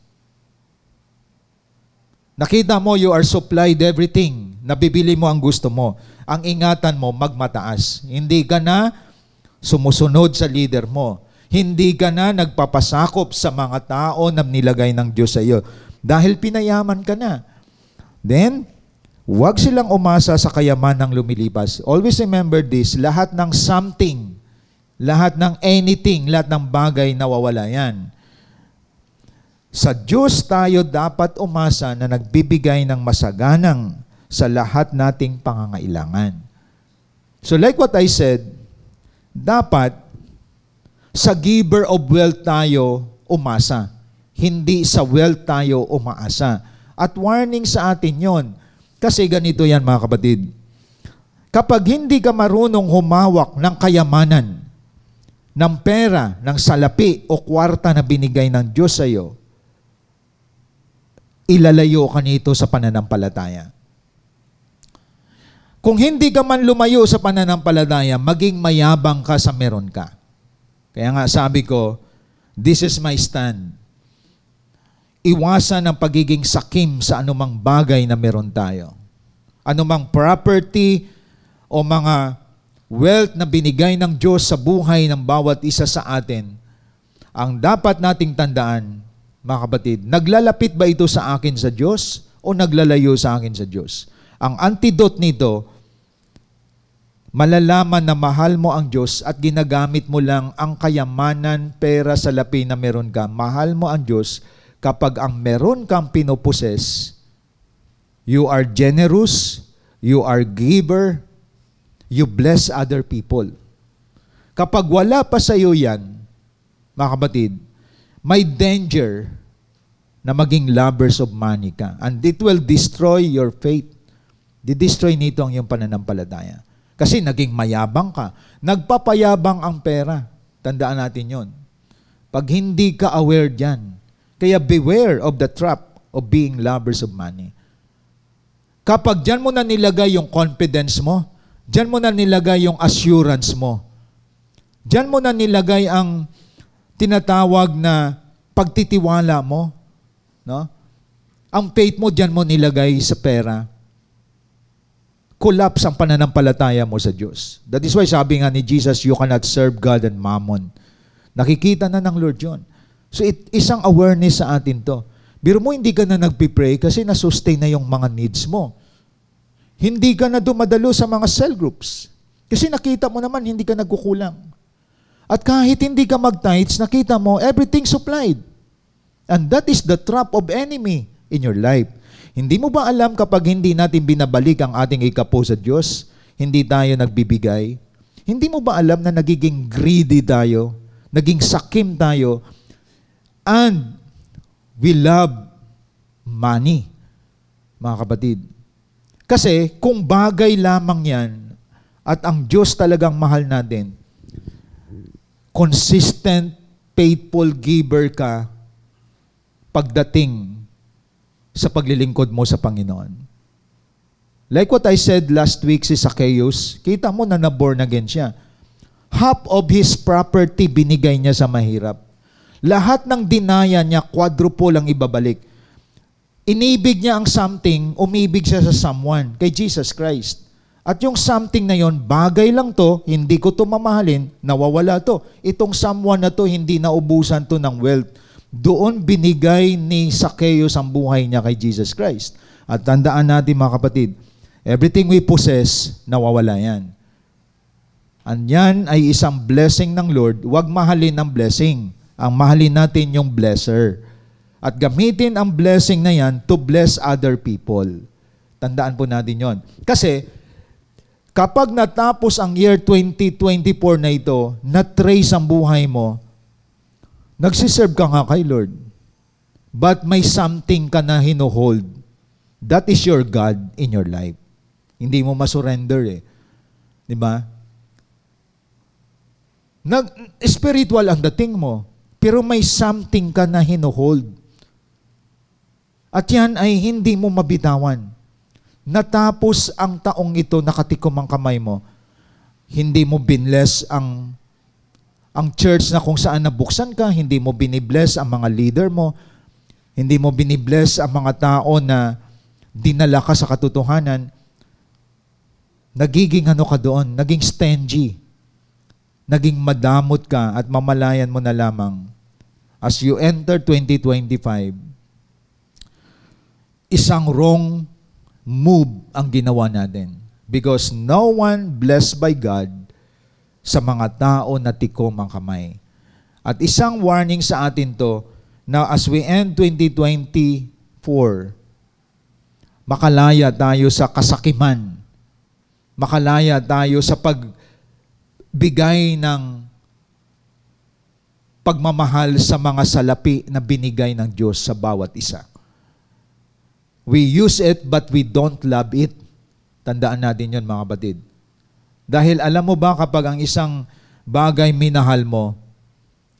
Nakita mo, you are supplied everything. Nabibili mo ang gusto mo. Ang ingatan mo, magmataas. Hindi ka na sumusunod sa leader mo. Hindi ka na nagpapasakop sa mga tao na nilagay ng Diyos sa iyo. Dahil pinayaman ka na. Then, huwag silang umasa sa kayamanang lumilipas. Always remember this, lahat ng something, lahat ng anything, lahat ng bagay nawawala yan. Sa Diyos tayo dapat umasa na nagbibigay ng masaganang sa lahat nating pangangailangan. So like what I said, dapat sa giver of wealth tayo umasa. Hindi sa wealth tayo umaasa. At warning sa atin yon. Kasi ganito yan, mga kapatid. Kapag hindi ka marunong humawak ng kayamanan, ng pera, ng salapi o kwarta na binigay ng Diyos sa iyo, ilalayo ka nito sa pananampalataya. Kung hindi ka man lumayo sa pananampalataya, maging mayabang ka sa meron ka. Kaya nga sabi ko, this is my stand. Iwasan ang pagiging sakim sa anumang bagay na meron tayo. Anumang property o mga wealth na binigay ng Diyos sa buhay ng bawat isa sa atin, ang dapat nating tandaan, mga kapatid, naglalapit ba ito sa akin sa Diyos o naglalayo sa akin sa Diyos? Ang antidote nito, malalaman na mahal mo ang Diyos at ginagamit mo lang ang kayamanan, pera, salapi na meron ka. Mahal mo ang Diyos kapag ang meron kang pinoposes, you are generous, you are giver, you bless other people. Kapag wala pa sa iyo yan, mga kapatid, may danger na maging lovers of money ka. And it will destroy your faith. Didestroy nito ang iyong pananampalataya. Kasi naging mayabang ka. Nagpapayabang ang pera. Tandaan natin yon. Pag hindi ka aware diyan. Kaya beware of the trap of being lovers of money. Kapag diyan mo na nilagay yung confidence mo, diyan mo na nilagay yung assurance mo, diyan mo na nilagay ang tinatawag na pagtitiwala mo, no? Ang faith mo diyan mo nilagay sa pera, collapse ang pananampalataya mo sa Diyos. That is why sabi nga ni Jesus, you cannot serve God and mammon. Nakikita na ng Lord yun. So isang awareness sa atin to. Biro mo, hindi ka na nagpipray kasi nasustain na yung mga needs mo. Hindi ka na dumadalo sa mga cell groups. Kasi nakita mo naman, hindi ka nagkukulang. At kahit hindi ka mag-tithes, nakita mo, everything supplied. And that is the trap of enemy in your life. Hindi mo ba alam kapag hindi natin binabalik ang ating ikapo sa Diyos, hindi tayo nagbibigay? Hindi mo ba alam na nagiging greedy tayo? Naging sakim tayo? And we love money, mga kapatid. Kasi kung bagay lamang yan at ang Diyos talagang mahal natin, consistent, faithful giver ka pagdating sa paglilingkod mo sa Panginoon. Like what I said last week si Zacchaeus, kita mo na na-born again siya. Half of his property binigay niya sa mahirap. Lahat ng dinaya niya, quadruple ang ibabalik. Inibig niya ang something, umibig siya sa someone, kay Jesus Christ. At yung something na yon, bagay lang to, hindi ko to mamahalin, nawawala to. Itong someone na to, hindi naubusan to ng wealth. Doon binigay ni Zacchaeus ang buhay niya kay Jesus Christ. At tandaan natin mga kapatid, everything we possess, nawawala yan. At yan ay isang blessing ng Lord. Huwag mahalin ang blessing. Ang mahalin natin yung blesser. At gamitin ang blessing na yan to bless other people. Tandaan po natin yon. Kasi, kapag natapos ang year 2024 na ito, na-trace ang buhay mo, nagsiserve ka nga kay Lord. But may something ka na hinuhold. That is your God in your life. Hindi mo masurrender eh. Di ba? Spiritual ang dating mo, pero may something ka na hinuhold. At yan ay hindi mo mabitawan. Natapos ang taong ito, nakatikom ang kamay mo, hindi mo binless ang church na kung saan nabuksan ka, hindi mo binibless ang mga leader mo, hindi mo binibless ang mga tao na dinala ka sa katotohanan, nagiging ano ka doon, naging stingy, naging madamot ka at mamalayan mo na lamang. As you enter 2025, isang wrong move ang ginawa natin. Because no one blessed by God sa mga tao na tikom ang kamay. At isang warning sa atin to, na as we end 2024, makalaya tayo sa kasakiman. Makalaya tayo sa pagbigay ng pagmamahal sa mga salapi na binigay ng Diyos sa bawat isa. We use it but we don't love it. Tandaan natin yun mga kapatid. Dahil alam mo ba kapag ang isang bagay minahal mo,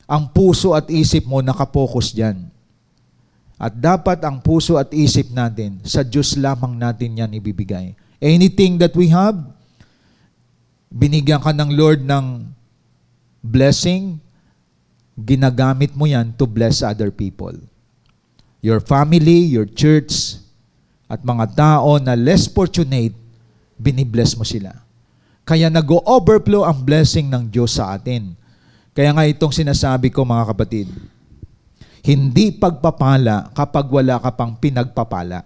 ang puso at isip mo nakapokus dyan. At dapat ang puso at isip natin, sa Diyos lamang natin yan ibibigay. Anything that we have, binigyan ka ng Lord ng blessing, ginagamit mo yan to bless other people. Your family, your church, at mga tao na less fortunate, binibless mo sila. Kaya nag-overflow ang blessing ng Diyos sa atin. Kaya nga itong sinasabi ko mga kapatid, hindi pagpapala kapag wala ka pang pinagpapala.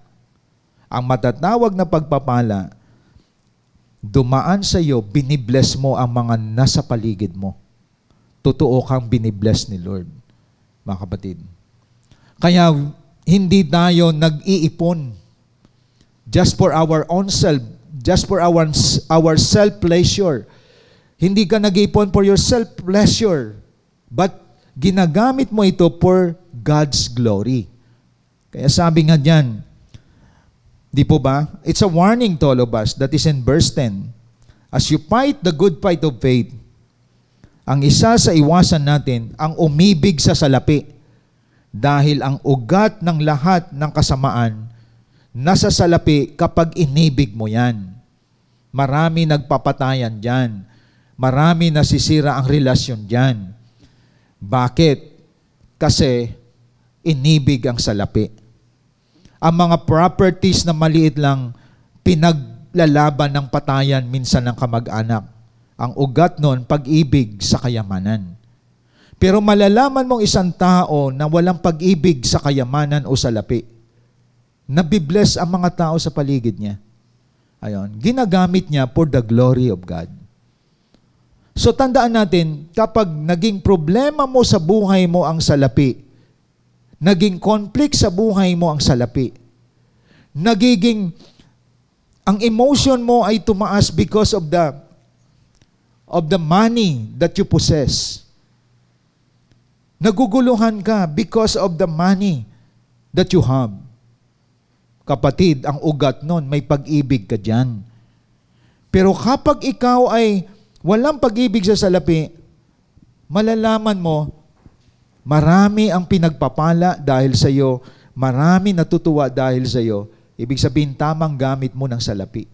Ang matatawag na pagpapala, dumaan sa iyo, binibless mo ang mga nasa paligid mo. Totoo kang binibless ni Lord, mga kapatid. Kaya hindi tayo nag-iipon just for our own self, just for our self-pleasure. Hindi ka nag-iipon for your self-pleasure, but ginagamit mo ito for God's glory. Kaya sabi nga diyan, di po ba? It's a warning to all of us that is in verse 10. As you fight the good fight of faith, Ang isa sa iwasan natin, ang umibig sa salapi. Dahil ang ugat ng lahat ng kasamaan, nasa salapi kapag inibig mo yan. Marami nagpapatayan dyan. Marami nasisira ang relasyon dyan. Bakit? Kasi inibig ang salapi. Ang mga properties na maliit lang, pinaglalaban ng patayan minsan ng kamag-anak. Ang ugat nun, pag-ibig sa kayamanan. Pero malalaman mong isang tao na walang pag-ibig sa kayamanan o salapi. Nabibless ang mga tao sa paligid niya. Ayon, ginagamit niya for the glory of God. So tandaan natin, kapag naging problema mo sa buhay mo ang salapi, naging conflict sa buhay mo ang salapi, ang emotion mo ay tumaas because of the money that you possess. Naguguluhan ka because of the money that you have. Kapatid, ang ugat nun, may pag-ibig ka dyan. Pero kapag ikaw ay walang pag-ibig sa salapi, malalaman mo, marami ang pinagpapala dahil sa iyo, marami natutuwa dahil sa iyo. Ibig sabihin, tamang gamit mo ng salapi,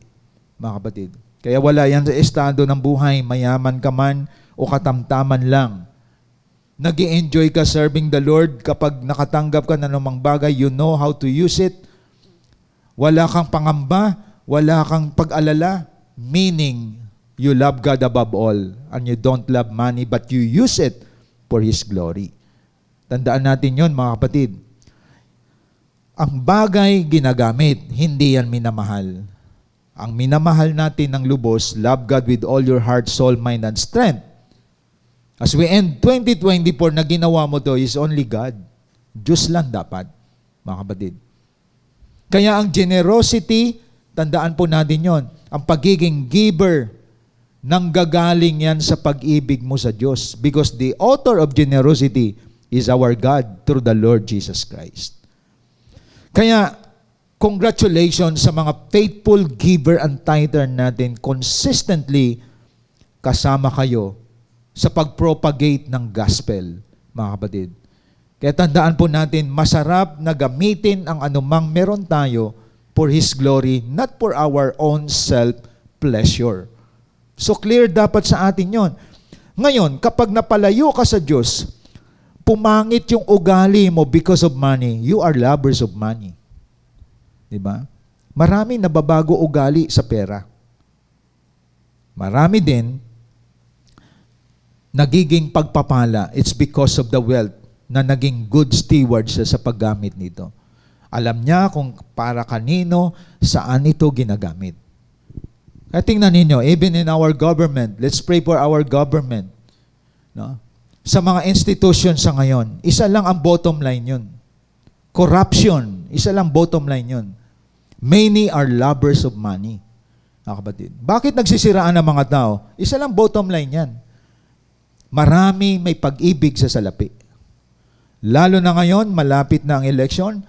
mga kapatid. Kaya wala yan sa estado ng buhay, mayaman ka man o katamtaman lang. Nag-i-enjoy ka serving the Lord kapag nakatanggap ka ng anumang bagay, you know how to use it. Wala kang pangamba, wala kang pag-alala, meaning you love God above all and you don't love money but you use it for His glory. Tandaan natin yon, mga kapatid. Ang bagay ginagamit, hindi yan minamahal. Ang minamahal natin ng lubos, love God with all your heart, soul, mind, and strength. As we end 2024 na ginawa mo to is only God. Diyos lang dapat, mga kapatid. Kaya ang generosity, tandaan po natin yon, ang pagiging giver, nanggagaling yan sa pag-ibig mo sa Diyos. Because the author of generosity is our God through the Lord Jesus Christ. Kaya, congratulations sa mga faithful giver and tither natin. Consistently, kasama kayo sa pag-propagate ng gospel, mga kapatid. Kaya tandaan po natin, masarap na gamitin ang anumang meron tayo for His glory, not for our own self-pleasure. So clear dapat sa atin yon. Ngayon, kapag napalayo ka sa Diyos, pumangit yung ugali mo because of money, you are lovers of money. Diba? Marami nababago ugali sa pera. Marami din nagiging pagpapala. It's because of the wealth na naging good steward siya sa paggamit nito. Alam niya kung para kanino, saan ito ginagamit. Kaya tingnan ninyo, even in our government, let's pray for our government. No? Sa mga institutions sa ngayon, isa lang ang bottom line yun. Corruption, isa lang bottom line yun. Many are lovers of money. Kapatid, bakit nagsisiraan ang mga tao? Isa lang bottom line yan. Marami may pag-ibig sa salapi. Lalo na ngayon, malapit na ang election,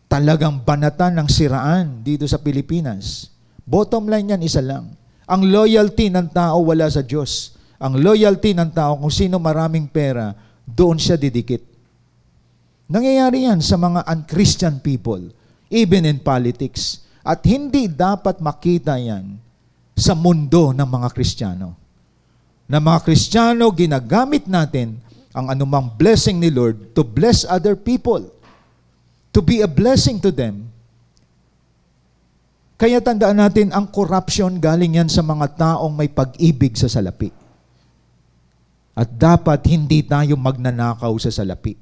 talagang banatan ng siraan dito sa Pilipinas. Bottom line yan, isa lang. Ang loyalty ng tao wala sa Diyos. Ang loyalty ng tao, kung sino maraming pera, doon siya didikit. Nangyayari yan sa mga unchristian people, even in politics. At hindi dapat makita yan sa mundo ng mga Kristiyano. Na mga Kristiyano, ginagamit natin ang anumang blessing ni Lord to bless other people, to be a blessing to them. Kaya tandaan natin, ang corruption galing yan sa mga taong may pag-ibig sa salapi. At dapat hindi tayo magnanakaw sa salapi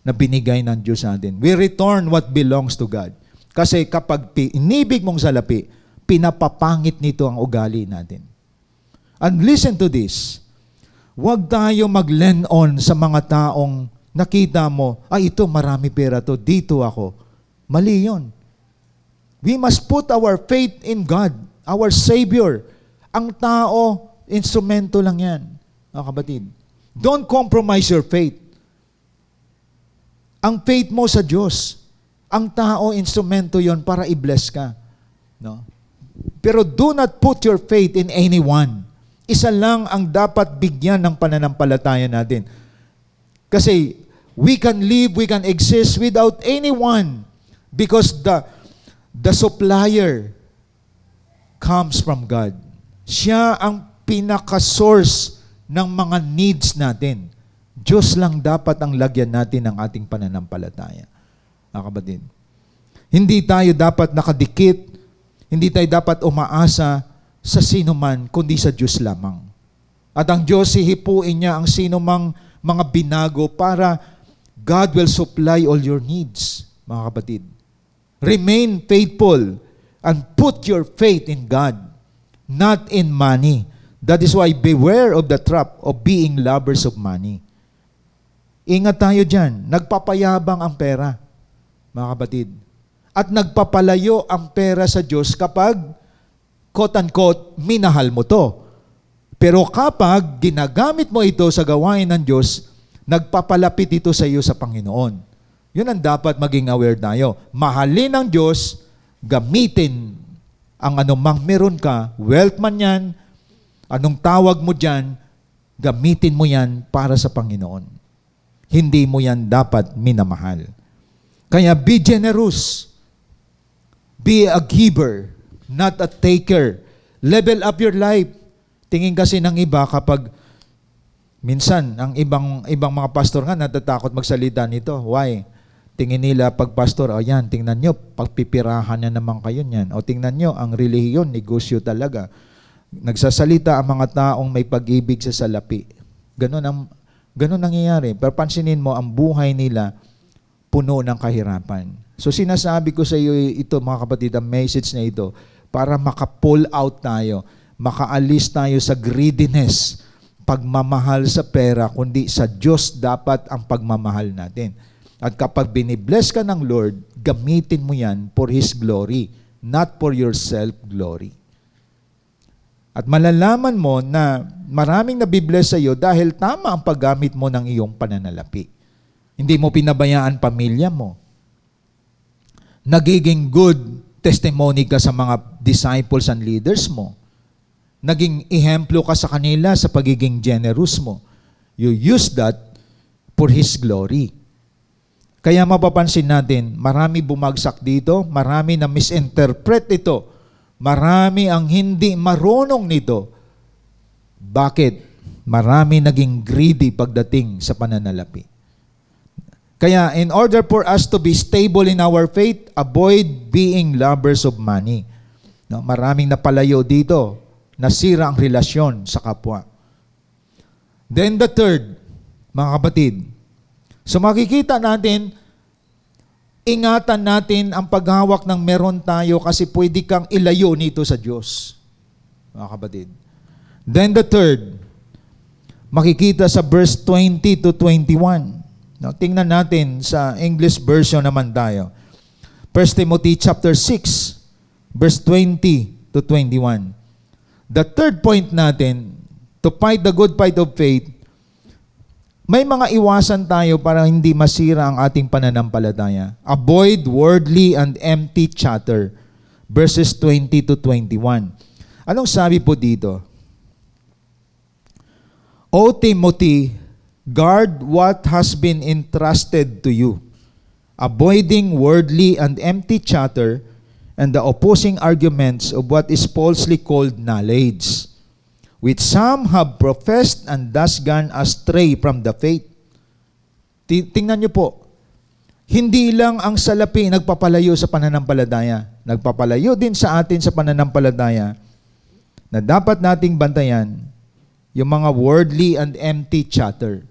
na binigay ng Diyos sa atin. We return what belongs to God. Kasi kapag inibig mong salapi, pinapapangit nito ang ugali natin. And listen to this. Huwag tayo mag-lend on sa mga taong nakita mo, ito marami pera to, dito ako. Mali yun. We must put our faith in God, our Savior. Ang tao, instrumento lang yan. Mga kapatid, don't compromise your faith. Ang faith mo sa Diyos, ang tao, instrumento yon para i-bless ka. No? Pero do not put your faith in anyone. Isa lang ang dapat bigyan ng pananampalataya natin. Kasi we can live, we can exist without anyone because the supplier comes from God. Siya ang pinaka-source ng mga needs natin. Diyos lang dapat ang lagyan natin ng ating pananampalataya. Mga kapatid, hindi tayo dapat nakadikit, hindi tayo dapat umaasa sa sino man, kundi sa Diyos lamang. At ang Diyos, hihipuin niya ang sino mang mga binago para God will supply all your needs, mga kapatid. Remain faithful and put your faith in God, not in money. That is why beware of the trap of being lovers of money. Ingat tayo dyan. Nagpapayabang ang pera, mga kapatid. At nagpapalayo ang pera sa Diyos kapag, quote-unquote, minahal mo to. Pero kapag ginagamit mo ito sa gawain ng Diyos, nagpapalapit ito sa iyo sa Panginoon. Yun ang dapat maging aware tayo. Mahalin ng Diyos, gamitin ang anumang meron ka, wealth man yan, anong tawag mo dyan, gamitin mo yan para sa Panginoon. Hindi mo yan dapat minamahal. Kaya be generous. Be a giver, not a taker. Level up your life. Tingin kasi ng iba kapag minsan, ang ibang mga pastor nga natatakot magsalita nito. Why? Tingin nila pag pastor, yan, tingnan nyo, pagpipirahan na naman kayo niyan. O tingnan nyo, ang relihiyon, negosyo talaga. Nagsasalita ang mga taong may pag-ibig sa salapi. Ganun nangyayari. Pero pansinin mo, ang buhay nila puno ng kahirapan. So sinasabi ko sa iyo ito, mga kapatid, ang message na ito, para maka-pull out tayo, makaalis tayo sa greediness, pagmamahal sa pera, kundi sa Diyos dapat ang pagmamahal natin. At kapag binibless ka ng Lord, gamitin mo yan for His glory, not for your self-glory. At malalaman mo na maraming nabibless sa iyo dahil tama ang paggamit mo ng iyong pananalapi. Hindi mo pinabayaan pamilya mo. Nagiging good testimony ka sa mga disciples and leaders mo. Naging ehemplo ka sa kanila sa pagiging generous mo. You use that for His glory. Kaya mapapansin natin, marami bumagsak dito, marami na misinterpret ito, marami ang hindi marunong nito. Bakit? Marami naging greedy pagdating sa pananalapi. Kaya in order for us to be stable in our faith, avoid being lovers of money. No, maraming napalayo dito, nasira ang relasyon sa kapwa. Then the third, mga kapatid, so makikita natin, ingatan natin ang paghawak ng meron tayo kasi pwede kang ilayo nito sa Diyos. Mga kapatid. Then the third, makikita sa verse 20 to 21. Now, tingnan natin sa English version naman tayo. 1 Timothy chapter 6, verse 20 to 21. The third point natin, to fight the good fight of faith, may mga iwasan tayo para hindi masira ang ating pananampalataya. Avoid worldly and empty chatter. Verses 20 to 21. Anong sabi po dito? O Timothy, guard what has been entrusted to you, avoiding worldly and empty chatter and the opposing arguments of what is falsely called knowledge, which some have professed and thus gone astray from the faith. Tingnan niyo po, hindi lang ang salapi nagpapalayo sa pananampalataya, nagpapalayo din sa atin sa pananampalataya na dapat nating bantayan yung mga worldly and empty chatter.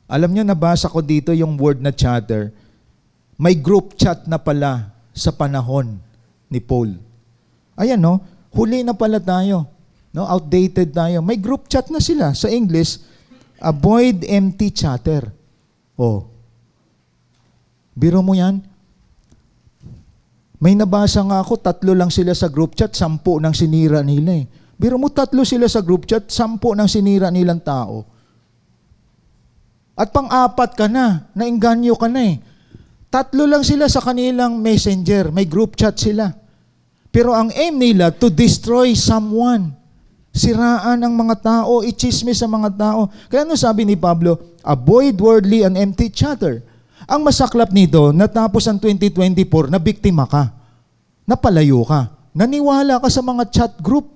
Alam niyo, nabasa ko dito yung word na chatter. May group chat na pala sa panahon ni Paul. Ayan, no? Huli na pala tayo. No? Outdated tayo. May group chat na sila. Sa English, avoid empty chatter. Oh. Biro mo yan? May nabasa nga ako, 3 lang sila sa group chat, 10 nang sinira nila eh. Biro mo 3 sila sa group chat, 10 nang sinira nilang tao. At pang-4 ka na, nainganyo ka na eh. 3 lang sila sa kanilang messenger, may group chat sila. Pero ang aim nila, to destroy someone. Siraan ang mga tao, ichismis ang mga tao. Kaya ano sabi ni Pablo? Avoid worldly and empty chatter. Ang masaklap nito, natapos ang 2024, na biktima ka. Napalayo ka. Naniwala ka sa mga chat group.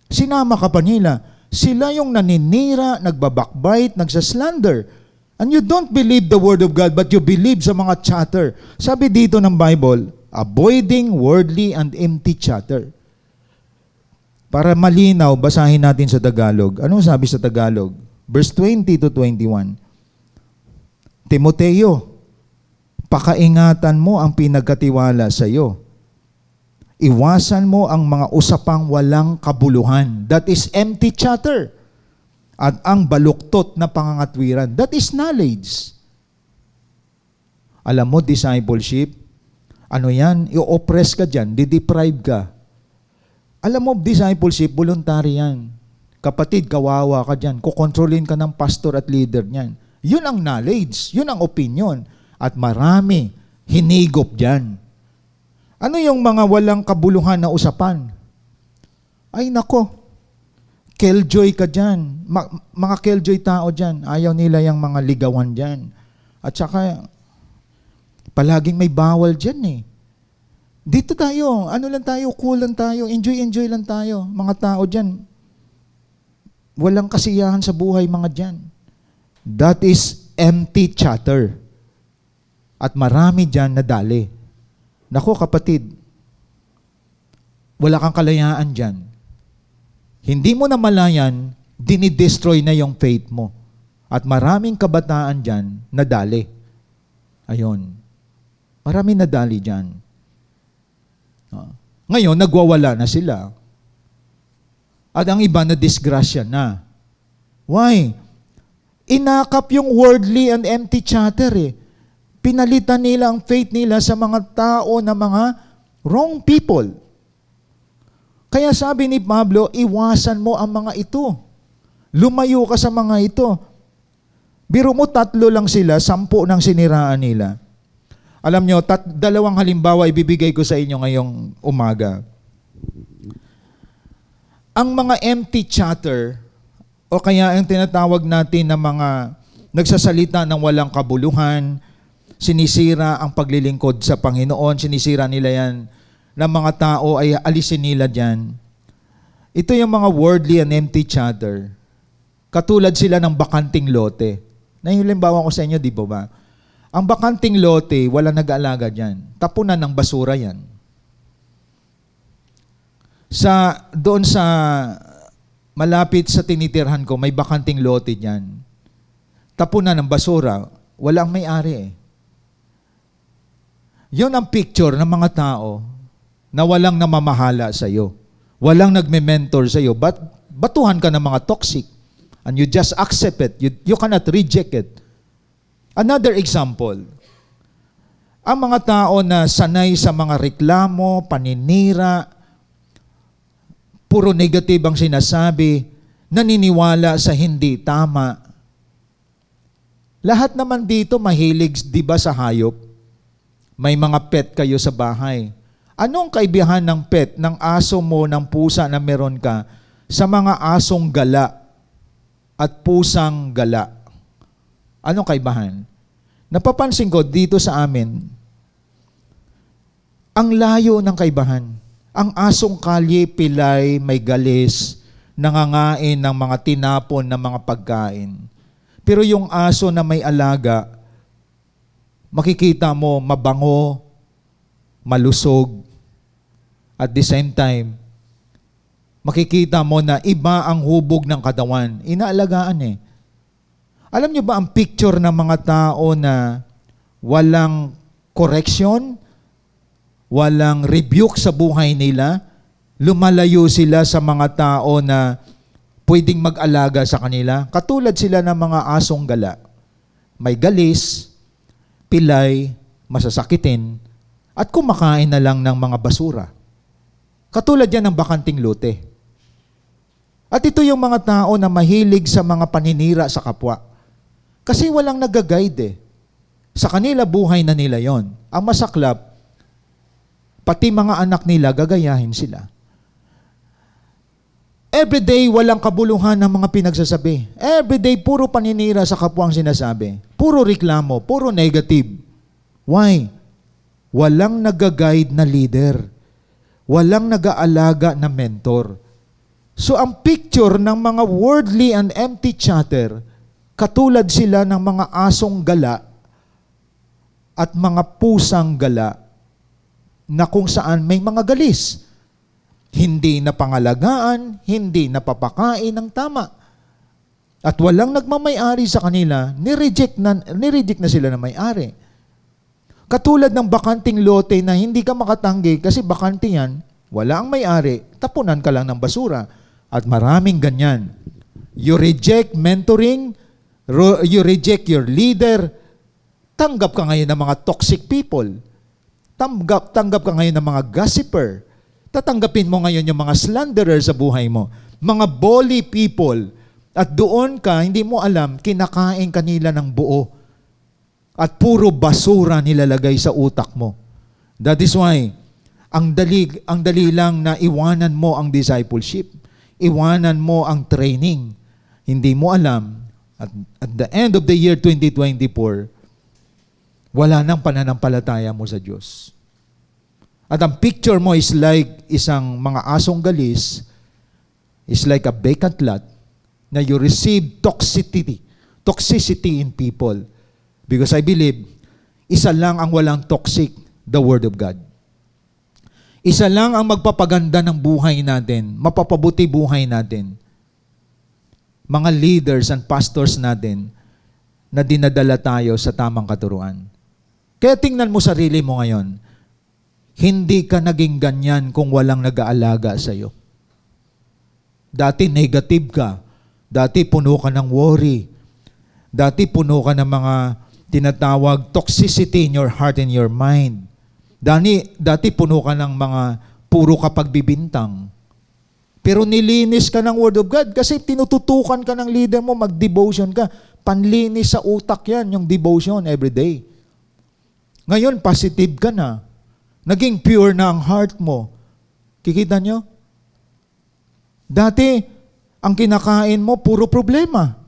Sinama ka pa nila. Sila yung naninira, nagbabakbite, nagsaslander. And you don't believe the word of God, but you believe sa mga chatter. Sabi dito ng Bible, avoiding worldly and empty chatter. Para malinaw, basahin natin sa Tagalog. Ano sabi sa Tagalog? Verse 20 to 21. Timoteo, pakaingatan mo ang pinagkatiwala sa iyo. Iwasan mo ang mga usapang walang kabuluhan. That is empty chatter. At ang baluktot na pangangatwiran. That is knowledge. Alam mo, discipleship, ano yan? I-oppress ka dyan, di-deprive ka. Alam mo, discipleship, voluntary yan. Kapatid, kawawa ka dyan. Kukontrolin ka ng pastor at leader niyan. Yun ang knowledge. Yun ang opinion. At marami hinigop dyan. Ano yung mga walang kabuluhan na usapan? Ay nako, killjoy ka dyan. Mga killjoy tao dyan. Ayaw nila yung mga ligawan dyan. At saka, palaging may bawal dyan eh. Dito tayo, ano lang tayo, cool lang tayo, enjoy lang tayo. Mga tao dyan, walang kasiyahan sa buhay mga dyan. That is empty chatter. At marami dyan nadali. Nako kapatid, wala kang kalayaan dyan. Hindi mo na malayan, dinidestroy na yung faith mo. At maraming kabataan dyan nadali. Ayon. Maraming nadali dyan. Ngayon, nagwawala na sila. At ang iba na disgrasya na. Why? Inakap yung worldly and empty chatter eh. Pinalitan nila ang faith nila sa mga tao na mga wrong people. Kaya sabi ni Pablo, iwasan mo ang mga ito. Lumayo ka sa mga ito. Biro mo 3 lang sila, 10 nang siniraan nila. Alam nyo, 2 halimbawa ibibigay ko sa inyo ngayong umaga. Ang mga empty chatter, o kaya ang tinatawag natin na mga nagsasalita ng walang kabuluhan, sinisira ang paglilingkod sa Panginoon, sinisira nila yan, na mga tao ay alisin nila dyan. Ito yung mga worldly and empty chatter. Katulad sila ng bakanting lote. Nahilimbawa ko sa inyo, di ba? Ang bakanting lote, wala nag-aalaga dyan. Tapunan ng basura yan. Doon sa malapit sa tinitirhan ko, may bakanting lote dyan. Tapunan ng basura, walang may-ari eh. Yun ang picture ng mga tao na walang namamahala sa iyo. Walang nagme-mentor sa iyo. Batuhan ka ng mga toxic. And you just accept it. You cannot reject it. Another example, ang mga tao na sanay sa mga reklamo, paninira, puro negative ang sinasabi, naniniwala sa hindi tama. Lahat naman dito mahilig, di ba, sa hayop? May mga pet kayo sa bahay. Anong kaibahan ng pet, ng aso mo, ng pusa na meron ka, sa mga asong gala at pusang gala? Anong kaibahan? Napapansin ko dito sa amin, ang layo ng kaibahan. Ang asong kalye, pilay, may galis, nangangain ng mga tinapon ng mga pagkain. Pero yung aso na may alaga, makikita mo mabango, malusog, at the same time, makikita mo na iba ang hubog ng katawan. Inaalagaan eh. Alam niyo ba ang picture ng mga tao na walang correction, walang rebuke sa buhay nila, lumalayo sila sa mga tao na pwedeng mag-alaga sa kanila? Katulad sila ng mga asong gala. May galis, pilay, masasakitin, at kumakain na lang ng mga basura. Katulad yan ng bakanting lote. At ito yung mga tao na mahilig sa mga paninira sa kapwa. Kasi walang nag-guide eh. Sa kanila, buhay na nila yon. Ang masaklap, pati mga anak nila, gagayahin sila. Everyday, walang kabuluhan ng mga pinagsasabi. Everyday, puro paninira sa kapwa ang sinasabi. Puro reklamo, puro negative. Why? Walang nag-guide na leader. Walang nag-aalaga na mentor. So ang picture ng mga worldly and empty chatter, katulad sila ng mga asong gala at mga pusang gala na kung saan may mga galis. Hindi napangalagaan, hindi napapakain ng tama. At walang nagmamay-ari sa kanila, nireject na sila na may-ari. Katulad ng bakanting lote na hindi ka makatanggi kasi bakante yan, wala ang may-ari, tapunan ka lang ng basura. At maraming ganyan. You reject mentoring, you reject your leader, tanggap ka ngayon ng mga toxic people. Tanggap ka ngayon ng mga gossiper. Tatanggapin mo ngayon yung mga slanderer sa buhay mo. Mga bully people. At doon ka, hindi mo alam, kinakain kanila ng buo. At puro basura nilalagay sa utak mo. That is why, ang dali lang na iwanan mo ang discipleship. Iwanan mo ang training. Hindi mo alam, at the end of the year 2024, wala nang pananampalataya mo sa Diyos. At ang picture mo is like isang mga asong galis, is like a vacant lot na you receive toxicity in people. Because I believe, isa lang ang walang toxic, the Word of God. Isa lang ang magpapaganda ng buhay natin, mapapabuti buhay natin. Mga leaders and pastors natin na dinadala tayo sa tamang katuruan. Kaya tingnan mo sarili mo ngayon, hindi ka naging ganyan kung walang nag-aalaga sa iyo. Dati negative ka. Dati puno ka ng worry. Dati puno ka ng mga tinatawag toxicity in your heart and your mind. Dati puno ka ng mga puro ka pagbibintang. Pero nilinis ka ng Word of God kasi tinututukan ka ng leader mo, mag-devotion ka. Panlinis sa utak yan, yung devotion everyday. Ngayon, positive ka na. Naging pure na ang heart mo. Kikita nyo? Dati, ang kinakain mo, puro problema.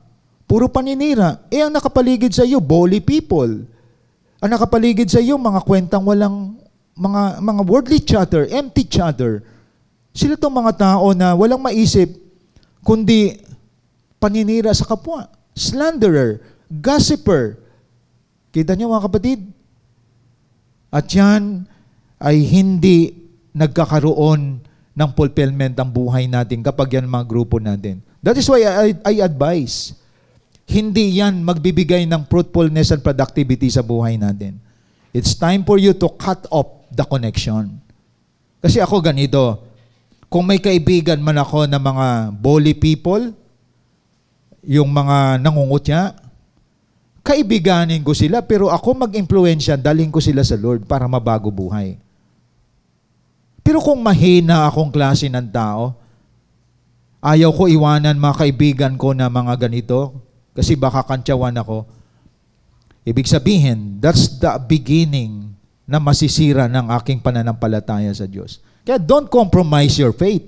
Puro paninira. Ang nakapaligid sa iyo, bully people. Ang nakapaligid sa iyo, mga kwentang walang, mga worldly chatter, empty chatter. Sila itong mga tao na walang maisip, kundi paninira sa kapwa. Slanderer, gossiper. Kita nyo mga kapatid? At yan ay hindi nagkakaroon ng fulfillment ang buhay natin kapag yan mga grupo natin. That is why I advise, hindi yan magbibigay ng fruitfulness and productivity sa buhay natin. It's time for you to cut off the connection. Kasi ako ganito, kung may kaibigan man ako na mga bully people, yung mga nangungutya, kaibiganin ko sila, pero ako mag-impluensya, dalhin ko sila sa Lord para mabago buhay. Pero kung mahina akong klase ng tao, ayaw ko iwanan mga kaibigan ko na mga ganito, kasi baka kantyawan ako. Ibig sabihin, that's the beginning na masisira ng aking pananampalataya sa Diyos. Kaya don't compromise your faith.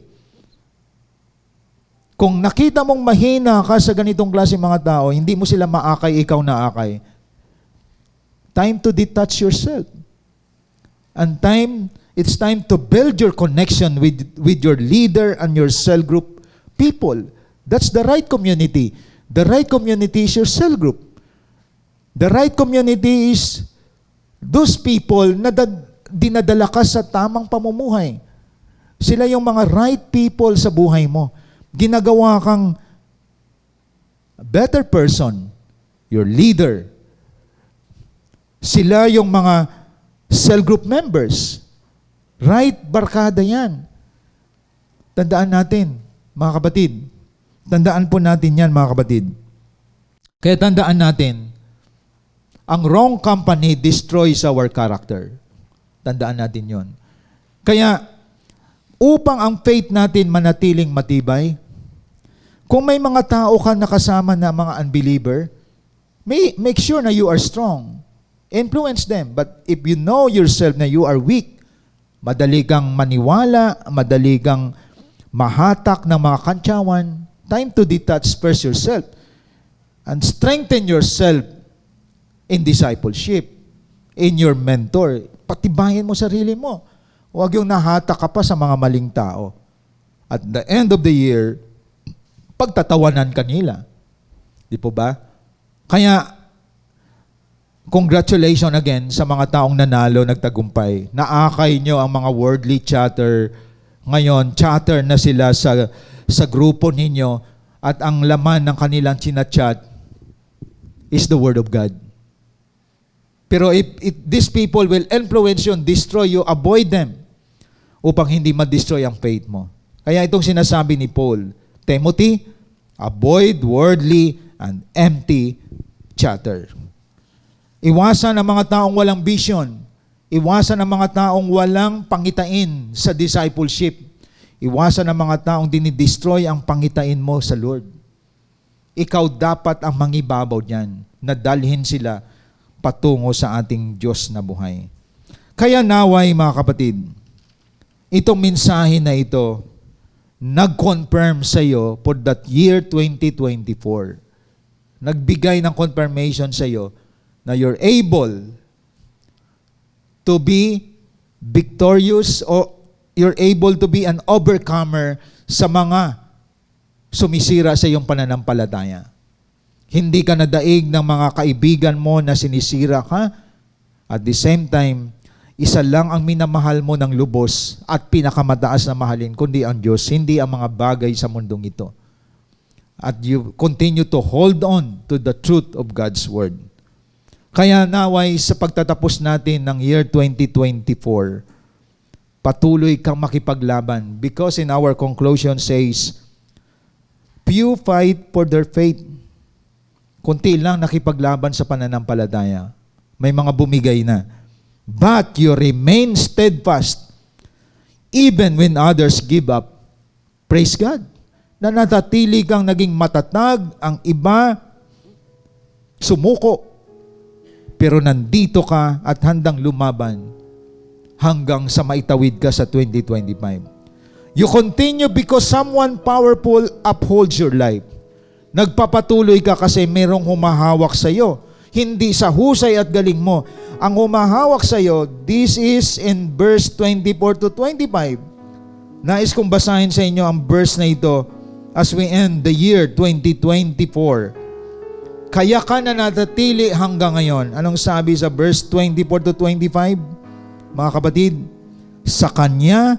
Kung nakita mong mahina ka sa ganitong klase mga tao, hindi mo sila maakay, ikaw naakay. Time to detach yourself. And it's time to build your connection with your leader and your cell group people. That's the right community. The right community is your cell group. The right community is those people na dinadala ka sa tamang pamumuhay. Sila yung mga right people sa buhay mo. Ginagawa kang a better person, your leader. Sila yung mga cell group members. Right barkada yan. Tandaan natin, mga kapatid. Tandaan po natin yan, mga kapatid. Kaya tandaan natin, ang wrong company destroys our character. Tandaan natin yon. Kaya, upang ang faith natin manatiling matibay, kung may mga tao ka nakasama na mga unbeliever, make sure na you are strong. Influence them. But if you know yourself na you are weak, madali kang maniwala, madali kang mahatak ng mga kantsawan. Time to detach first yourself and strengthen yourself in discipleship, in your mentor. Patibayin mo sarili mo. Huwag yung nahatak ka pa sa mga maling tao. At the end of the year, pagtatawanan kanila. Di po ba? Kaya, congratulations again sa mga taong nanalo, nagtagumpay. Naakay nyo ang mga worldly chatter. Ngayon, chatter na sila sa grupo ninyo at ang laman ng kanilang chinachat is the Word of God. Pero if these people will influence you and destroy you, avoid them upang hindi ma-destroy ang faith mo. Kaya itong sinasabi ni Paul, Timothy, avoid worldly and empty chatter. Iwasan ang mga taong walang vision. Iwasan ang mga taong walang pangitain sa discipleship. Iwasan ang mga taong dinidestroy ang pangitain mo sa Lord. Ikaw dapat ang mangibabaw niyan na dalhin sila patungo sa ating Diyos na buhay. Kaya naway mga kapatid, itong mensahe na ito, nag-confirm sa iyo for that year 2024. Nagbigay ng confirmation sa iyo na you're able to be victorious or you're able to be an overcomer sa mga sumisira sa iyong pananampalataya. Hindi ka nadaig ng mga kaibigan mo na sinisira ka. At the same time, isa lang ang minamahal mo ng lubos at pinakamataas na mahalin, kundi ang Diyos, hindi ang mga bagay sa mundong ito. At you continue to hold on to the truth of God's Word. Kaya naway sa pagtatapos natin ng year 2024, patuloy kang makipaglaban because in our conclusion says, few fight for their faith. Kunti lang nakipaglaban sa pananampalataya. May mga bumigay na. But you remain steadfast even when others give up. Praise God. Na natatili kang naging matatag, ang iba sumuko. Pero nandito ka at handang lumaban hanggang sa maitawid ka sa 2025. You continue because someone powerful upholds your life. Nagpapatuloy ka kasi merong humahawak sa iyo. Hindi sa husay at galing mo. Ang humahawak sa iyo, this is in verse 24 to 25. Nais kong basahin sa inyo ang verse na ito as we end the year 2024. Kaya ka na natatili hanggang ngayon. Anong sabi sa verse 24 to 25? Mga kapatid, sa Kanya,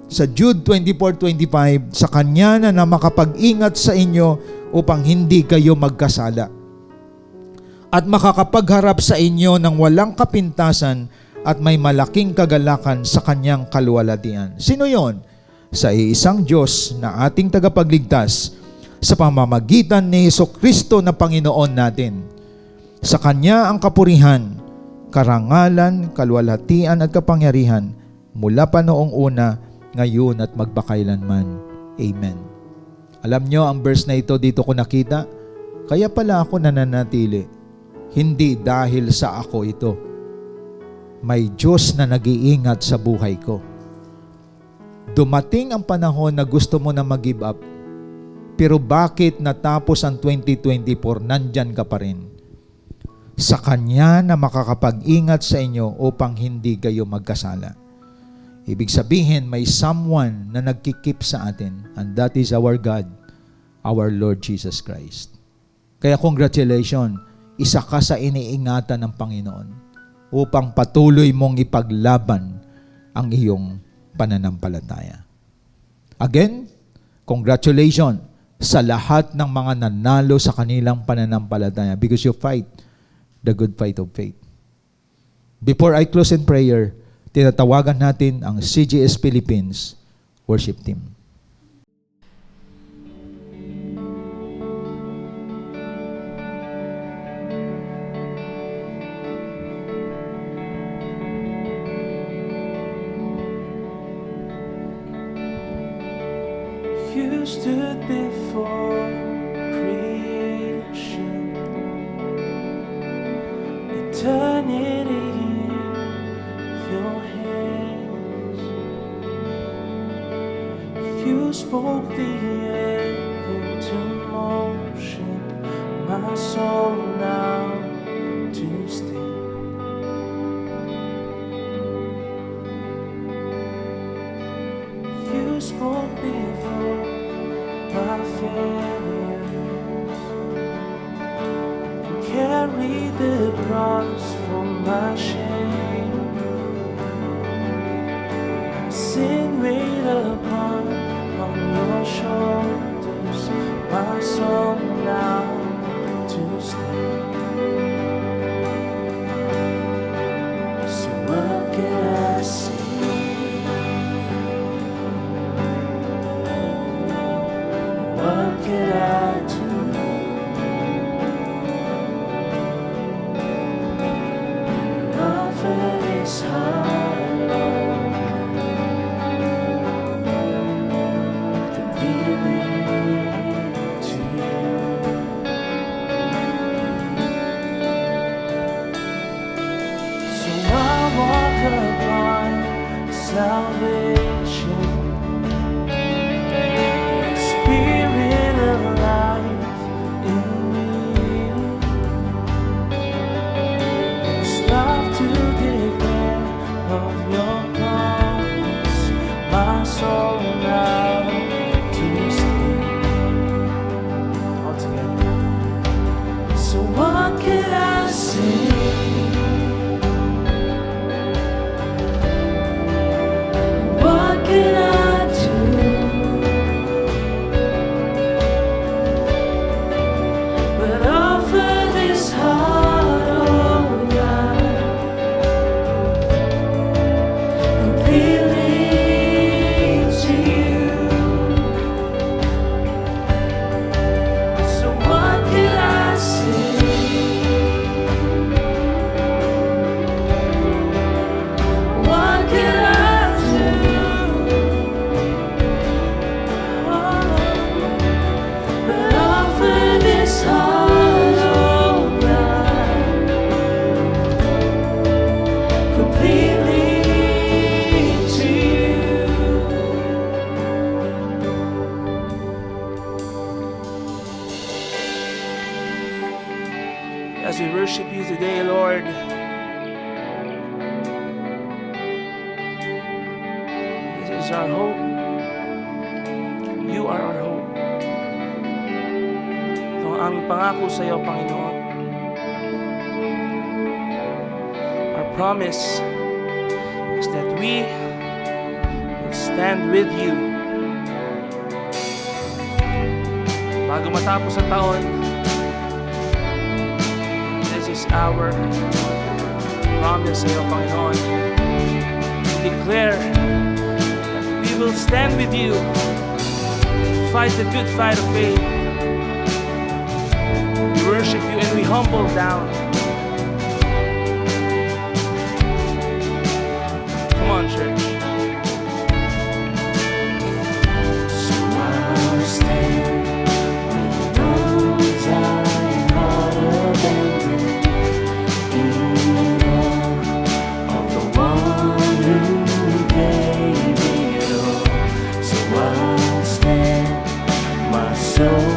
sa Jude 24:25, sa Kanya na makapag-ingat sa inyo upang hindi kayo magkasala. At makakapagharap sa inyo ng walang kapintasan at may malaking kagalakan sa Kanyang kaluwalhatian. Sino yon? Sa iisang Diyos na ating tagapagligtas sa pamamagitan ni Jesucristo na Panginoon natin. Sa Kanya ang kapurihan, karangalan, kaluwalhatian at kapangyarihan mula pa noong una, ngayon at magpakailanman. Amen. Alam nyo, ang verse na ito dito ko nakita, kaya pala ako nananatili. Hindi dahil sa ako ito. May Diyos na nag-iingat sa buhay ko. Dumating ang panahon na gusto mo na mag-give up. Pero bakit natapos ang 2024, nandyan ka pa rin? Sa Kanya na makakapag-ingat sa inyo upang hindi kayo magkasala. Ibig sabihin, may someone na nagkikip sa atin, and that is our God, our Lord Jesus Christ. Kaya congratulations, isa ka sa iniingatan ng Panginoon upang patuloy mong ipaglaban ang iyong pananampalataya. Again, congratulations sa lahat ng mga nanalo sa kanilang pananampalataya because you fight the good fight of faith. Before I close in prayer, tinatawagan natin ang CGS Philippines worship team. You stood before creation, eternity in your hands. You spoke the earth into motion, my soul now to stay. You spoke before my failures, carry the cross for my shame. My sin weighed upon your shoulders, my soul now to stay. So what can I say? What can I do? Offer this heart completely to you. So I walk upon salvation, Spirit alive in me. It's love to declare of your promise, my soul now to stay. All together. So what can I say? What can I do? But offer this heart, oh God, completely to you. So what can I say? What can I do? But offer this heart, oh God, completely to you. As we worship you today, Lord, this is our hope. You are our hope. Ito ang aming pangako sa iyo, Panginoon. Our promise is that we will stand with you. Bago matapos ang taon, this is our promise sa iyo, Panginoon. We declare that we will stand with you, fight the good fight of faith. We worship you and we humble down. Come on, church. So I'll stand with those I heart abandoned, in awe of the one who gave it all. So I'll stand, my soul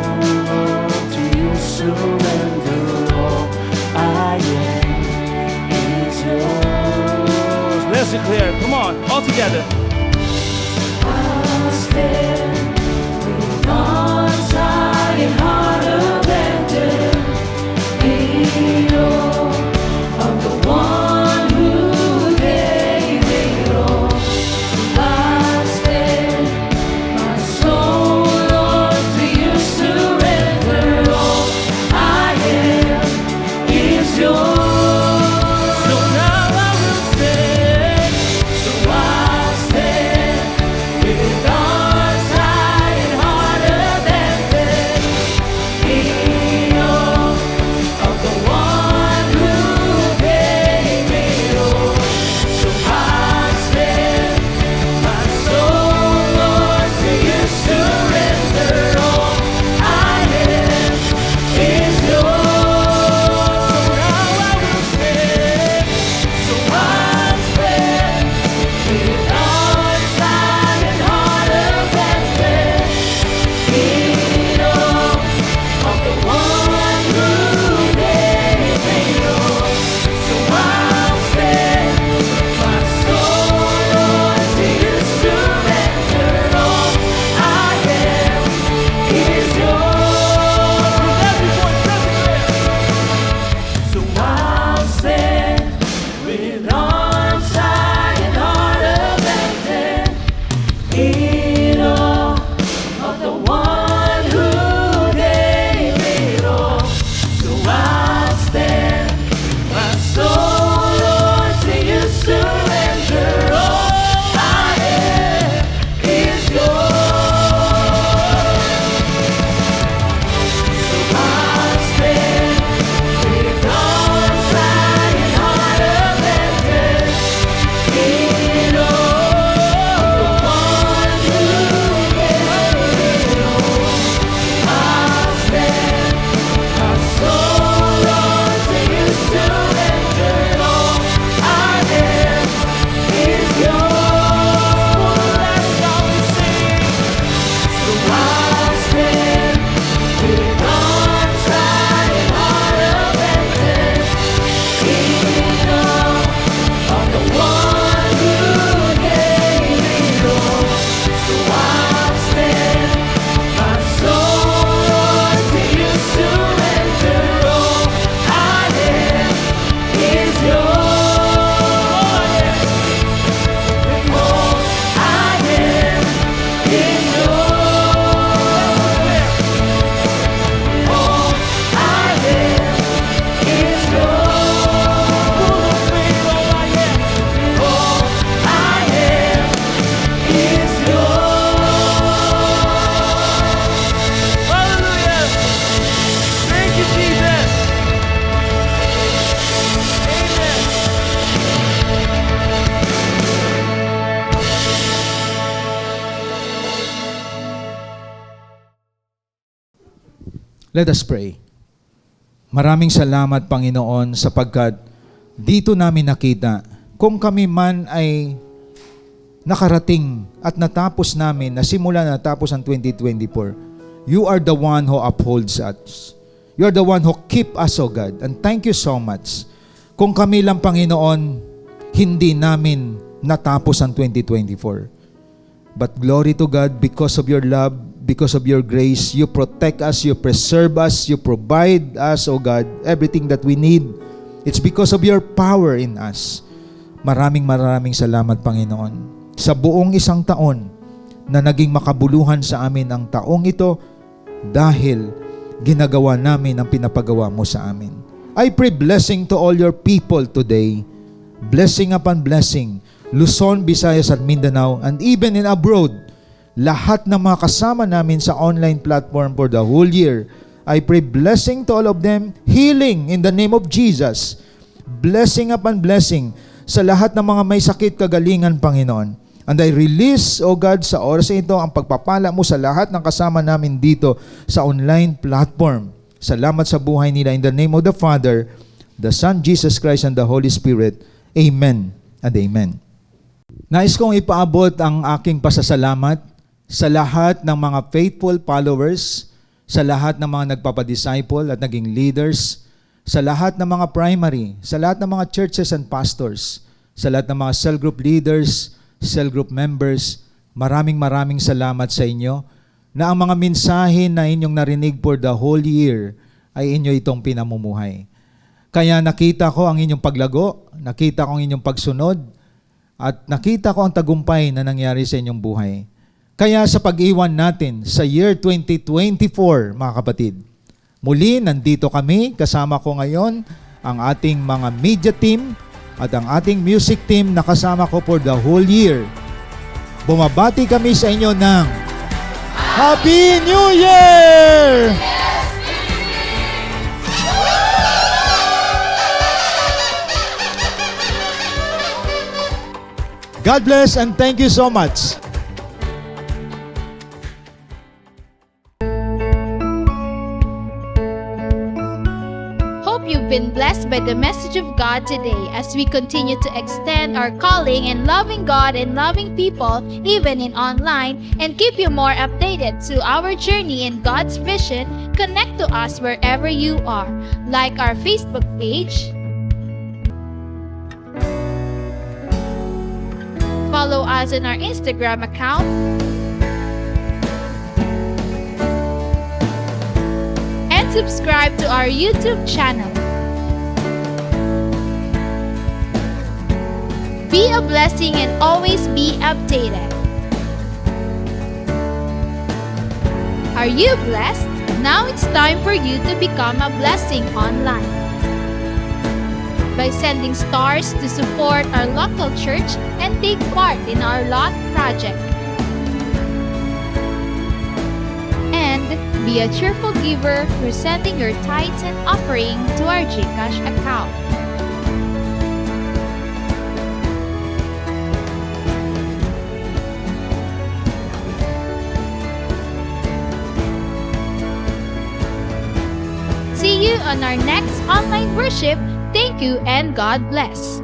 to you surrender all. I am is yours. Let's declare, come on, all together. I'll stand with arms high and heart abandoned, in awe of the one who gave it all. I'll stand, my soul, Lord, to you surrender all. I am is yours. So now I will stand. So I'll stand. Let us pray. Maraming salamat, Panginoon, sapagkat dito namin nakita kung kami man ay nakarating at natapos namin, nasimula na natapos ang 2024, you are the one who upholds us. You are the one who keep us, O God. And thank you so much. Kung kami lang, Panginoon, hindi namin natapos ang 2024. But glory to God, because of your love, because of your grace, you protect us, you preserve us, you provide us, O God, everything that we need. It's because of your power in us. Maraming salamat, Panginoon. Sa buong isang taon na naging makabuluhan sa amin ang taong ito dahil ginagawa namin ang pinapagawa mo sa amin. I pray blessing to all your people today. Blessing upon blessing. Luzon, Visayas at Mindanao, and even in abroad, lahat ng mga kasama namin sa online platform for the whole year. I pray blessing to all of them, healing in the name of Jesus. Blessing upon blessing sa lahat ng mga may sakit, kagalingan, Panginoon. And I release, O God, sa oras ito ang pagpapala mo sa lahat ng kasama namin dito sa online platform. Salamat sa buhay nila in the name of the Father, the Son, Jesus Christ, and the Holy Spirit. Amen and amen. Nais kong ipaabot ang aking pasasalamat sa lahat ng mga faithful followers, sa lahat ng mga nagpapadisciple at naging leaders, sa lahat ng mga primary, sa lahat ng mga churches and pastors, sa lahat ng mga cell group leaders, cell group members. Maraming salamat sa inyo na ang mga mensahe na inyong narinig for the whole year ay inyo itong pinamumuhay. Kaya nakita ko ang inyong paglago, nakita ko ang inyong pagsunod, at nakita ko ang tagumpay na nangyari sa inyong buhay. Kaya sa pag-iwan natin sa year 2024, mga kapatid, muli nandito kami, kasama ko ngayon ang ating mga media team at ang ating music team na kasama ko for the whole year. Bumabati kami sa inyo ng Happy New Year! God bless and thank you so much. Hope you've been blessed by the message of God today as we continue to extend our calling in loving God and loving people, even in online, and keep you more updated to our journey in God's vision. Connect to us wherever you are. Like our Facebook page, follow us on our Instagram account, and subscribe to our YouTube channel. Be a blessing and always be updated. Are you blessed? Now it's time for you to become a blessing online by sending stars to support our local church and take part in our lot project. And be a cheerful giver through sending your tithes and offering to our GCash account. See you on our next online worship. Thank you and God bless.